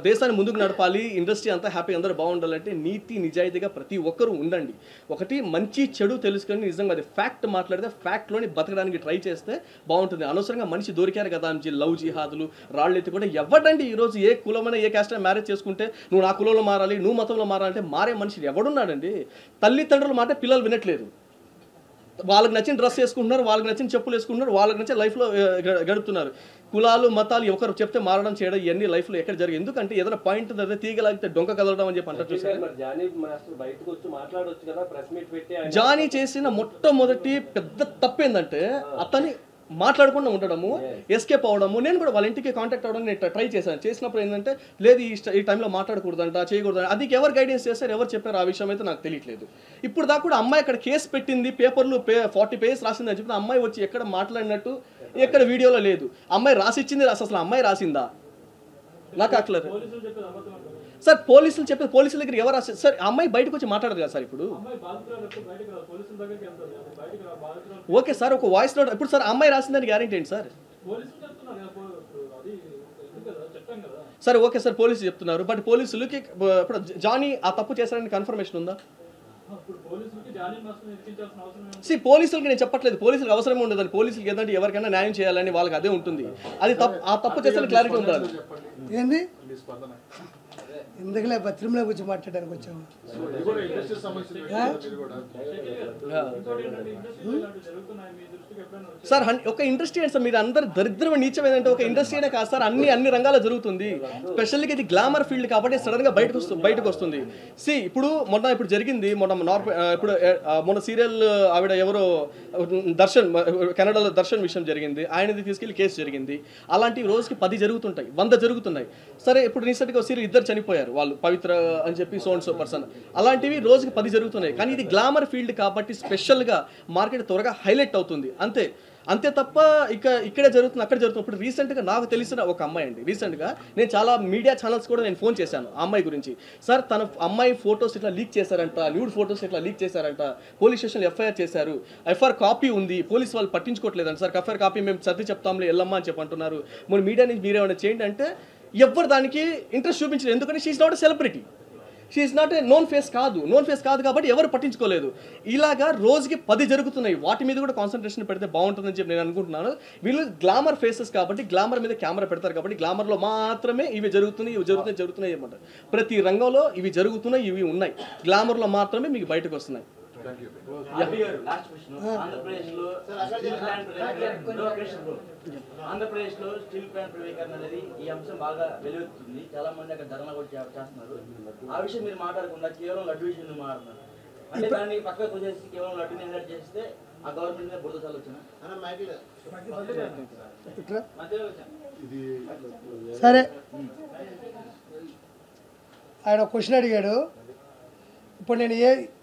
దేశాన్ని ముందుకు నడపాలి, ఇండస్ట్రీ అంతా హ్యాపీ, అందరూ బాగుండాలంటే నీతి నిజాయితీగా ప్రతి ఒక్కరూ ఉండండి. ఒకటి మంచి చెడు తెలుసుకొని నిజంగా అది ఫ్యాక్ట్ మాట్లాడితే ఫ్యాక్ట్లోని బతకడానికి ట్రై చేస్తే బాగుంటుంది. అనవసరంగా మనిషి దొరికారు కదా అని లవ్ జిహాదులు రాళ్ళెత్తి కూడా ఎవడండి ఈరోజు ఏ కులమైన ఏ క్యాస్ట్ మ్యారేజ్ చేసుకుంటే నువ్వు నా కులంలో మారాలి, నువ్వు మతంలో మారాలంటే మారే మనిషి ఎవడున్నాడండి? తల్లిదండ్రుల మాట పిల్లలు వినట్లేదు. వాళ్ళకి నచ్చిన డ్రెస్ వేసుకుంటున్నారు, వాళ్ళకి నచ్చిన చెప్పులు వేసుకుంటున్నారు, వాళ్ళకి నచ్చిన లైఫ్లో గడుపుతున్నారు. కులాలు మతాలు ఒకరు చెప్తే మారడం చేయడం ఇవన్నీ లైఫ్లో ఎక్కడ జరిగింది? ఎందుకంటే ఏదైనా పాయింట్ దగ్గర తీగలాగితే డొంక కదలడం అని చెప్పి అంటారు చూసారు. జానీ చేసిన మొట్టమొదటి పెద్ద తప్పేందంటే అతని మాట్లాడకుండా ఉండడము, ఎస్కేప్ అవడము. నేను కూడా వాళ్ళ ఇంటికి కాంటాక్ట్ అవ్వడం నేను ట్రై చేశాను. చేసినప్పుడు ఏంటంటే లేదు ఈ టైంలో మాట్లాడకూడదంట, చేయకూడదంట. అది ఎవరు గైడెన్స్ చేశారు, ఎవరు చెప్పారు ఆ విషయం అయితే నాకు తెలియట్లేదు. ఇప్పుడు దాకా కూడా అమ్మాయి అక్కడ కేసు పెట్టింది, పేపర్లు 40 పేజెస్ రాసింది అని చెప్పి అమ్మాయి వచ్చి ఎక్కడ మాట్లాడినట్టు ఎక్కడ వీడియోలో లేదు. అమ్మాయి రాసిచ్చింది అసలు అమ్మాయి రాసిందా నాకు అట్లేదు. సార్ పోలీసులు చెప్పేది, పోలీసుల దగ్గర ఎవరు రాశారు సార్? అమ్మాయి బయటకు వచ్చి మాట్లాడదు కదా సార్. ఇప్పుడు ఓకే సార్, ఒక వాయిస్ నోట్ ఇప్పుడు సార్ అమ్మాయి రాసిందని గ్యారెంటీ ఏంటి సార్? సరే ఓకే సార్, పోలీసులు చెప్తున్నారు. బట్ పోలీసులకి ఇప్పుడు జానీ ఆ తప్పు చేశారని కన్ఫర్మేషన్ ఉందా? పోలీసులకి నేను చెప్పట్లేదు, పోలీసులకు అవసరం ఉండదు, పోలీసులకి ఏదంటే ఎవరికైనా న్యాయం చేయాలని వాళ్ళకి అదే ఉంటుంది. అది ఆ తప్పు చేసిన క్లారిటీ ఉండాలి. ఏంది ఎందుకులే తిరుమల గురించి మాట్లాడడానికి వచ్చాము. సార్ ఒక ఇండస్ట్రీ అంటే సార్ మీరు అందరు దరిద్రం నీచం ఏంటంటే ఒక ఇండస్ట్రీ అనే కాదు సార్, అన్ని రంగాల్లో జరుగుతుంది. స్పెషల్గా ఇది గ్లామర్ ఫీల్డ్ కాబట్టి సడన్ గా బయటకు వస్తుంది. ఇప్పుడు జరిగింది మొన్న సీరియల్ ఆవిడ ఎవరో దర్శన్, కెనడాలో దర్శన్ విషయం జరిగింది, ఆయనది తీసుకెళ్లి కేసు జరిగింది. అలాంటివి రోజుకి 10 జరుగుతుంటాయి, 100 జరుగుతున్నాయి. సరే ఇప్పుడు రీసెంట్గా సీరియల్ 2 చనిపోయారు, వాళ్ళు పవిత్ర అని చెప్పి సో పర్సన్. అలాంటివి రోజుకి 10 జరుగుతున్నాయి. కానీ ఇది గ్లామర్ ఫీల్డ్ కాబట్టి స్పెషల్గా మార్కెట్ త్వరగా హైలైట్ అవుతుంది అంతే తప్ప ఇక్కడే జరుగుతుంది అక్కడ జరుగుతుంది. ఇప్పుడు రీసెంట్గా నాకు తెలిసిన ఒక అమ్మాయి అండి, రీసెంట్గా నేను చాలా మీడియా ఛానల్స్ కూడా నేను ఫోన్ చేశాను ఆ అమ్మాయి గురించి. సార్ తన అమ్మాయి ఫొటోస్ ఇట్లా లీక్ చేశారంట, న్యూడ్ ఫొటోస్ ఇట్లా లీక్ చేశారంట, పోలీస్ స్టేషన్లో ఎఫ్ఐఆర్ చేశారు, ఎఫ్ఐఆర్ కాపీ ఉంది, పోలీస్ వాళ్ళు పట్టించుకోవట్లేదంట. సార్ ఎఫ్ఐఆర్ కాపీ మేము సర్ది చెప్తాంలే వెళ్ళమ్మా అని చెప్పి అంటున్నారు. మన మీడియా నుంచి మీరేమైనా చేయండి అంటే ఎవ్వరు దానికి ఇంట్రెస్ట్ చూపించలేదు. ఎందుకంటే she's not a celebrity, she's not a known face కాదు కాబట్టి ఎవరు పట్టించుకోలేదు. ఇలాగా రోజుకి 10 జరుగుతున్నాయి. వాటి మీద కూడా కాన్సన్ట్రేషన్ పెడితే బాగుంటుందని చెప్పి నేను అనుకుంటున్నాను. వీళ్ళు గ్లామర్ ఫేసెస్ కాబట్టి గ్లామర్ మీద కెమెరా పెడతారు కాబట్టి గ్లామర్లో మాత్రమే ఇవి జరుగుతున్నాయి అన్నమాట. ప్రతి రంగంలో ఇవి జరుగుతున్నాయి, ఇవి ఉన్నాయి, గ్లామర్లో మాత్రమే మీకు బయటకు వస్తున్నాయి. ఆంధ్రప్రదేశ్లో స్టీల్ ప్లాంట్ ప్రైవేటీకరణ అనేది ఈ అంశం బాగా వెలువెత్తుతుంది. చాలా మంది అక్కడ ధర్నా కూడా చేస్తున్నారు. ఆ విషయం మీరు మాట్లాడకుండా కేవలం లడ్డు విషయం మాట్లాడుతున్నారు. అంటే దాన్ని పక్కకు వచ్చేసి కేవలం లడ్డుని ఎన్లర్ట్ చేస్తే ఆ గవర్నమెంట్ మీద బురద చల్లొచ్చిన. సరే ఆయన క్వశ్చన్ అడిగాడు. ఇప్పుడు నేను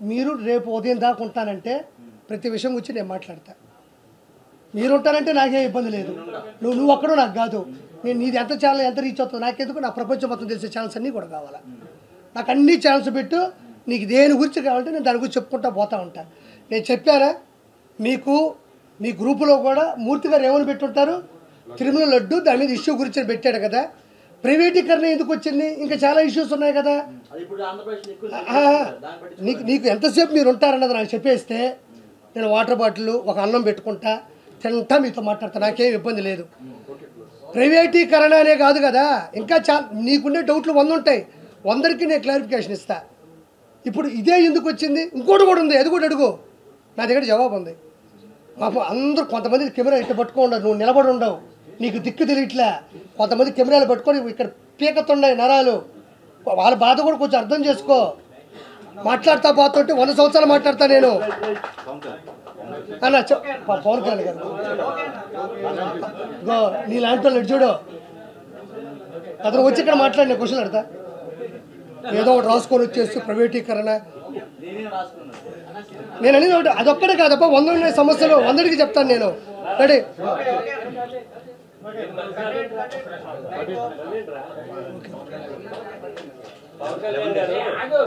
మీరు రేపు ఉదయం దాకా ఉంటానంటే ప్రతి విషయం గురించి నేను మాట్లాడతా. మీరు ఉంటానంటే నాకేం ఇబ్బంది లేదు. నువ్వు ఒక్కడో నాకు కాదు. నేను నీది ఎంత ఛానల్ ఎంత రీచ్ అవుతుందో నాకెందుకు, నా ప్రపంచం మొత్తం తెలిసే ఛానల్స్ అన్నీ కూడా కావాలా. నాకు అన్ని ఛానల్స్ పెట్టు, నీకు దేని గురించి కావాలంటే నేను దాని గురించి చెప్పుకుంటా పోతూ ఉంటాను. నేను చెప్పారా మీకు, మీ గ్రూపులో కూడా మూర్తి గారు ఏమని పెట్టుంటారు, తిరుమల లడ్డు దాని మీద ఇష్యూ గురించి పెట్టాడు కదా. ప్రైవేటీకరణ ఎందుకు వచ్చింది, ఇంకా చాలా ఇష్యూస్ ఉన్నాయి కదా. నీకు ఎంతసేపు మీరు ఉంటారన్నది నాకు చెప్పేస్తే నేను వాటర్ బాటిల్ ఒక అన్నం పెట్టుకుంటా తింటా మీతో మాట్లాడతా, నాకేం ఇబ్బంది లేదు. ప్రైవేటీకరణ అనే కాదు కదా, ఇంకా నీకుండే డౌట్లు 100 ఉంటాయి, 100కి నేను క్లారిఫికేషన్ ఇస్తా. ఇప్పుడు ఇదే ఎందుకు వచ్చింది, ఇంకోటి కూడా ఉంది, అది కూడా అడుగు, నా దగ్గర జవాబు ఉంది. పాపం అందరూ కొంతమంది కెమెరా ఇట్లా పట్టుకోండి, నువ్వు నిలబడి ఉండవు, నీకు దిక్కు తెలియట్లే. కొంతమంది కెమెరాలు పట్టుకొని ఇక్కడ పీకతుండే నరాలు, వాళ్ళ బాధ కూడా కొంచెం అర్థం చేసుకో. మాట్లాడుతా పోతుంటే 100 సంవత్సరాలు మాట్లాడతా నేను అన్న. పవన్ కళ్యాణ్ గారు గో నీలాంటి వాళ్ళు చూడు, అతను వచ్చి ఇక్కడ మాట్లాడిన క్వశ్చన్ అడతా, ఏదో ఒకటి రాసుకొని వచ్చేసి ప్రైవేటీకరణ. నేను అనేది ఒకటి, అదొక్కడే కాదప్ప 100 ఉన్నాయి సమస్యలు, 100కి చెప్తాను నేను. రెడీ.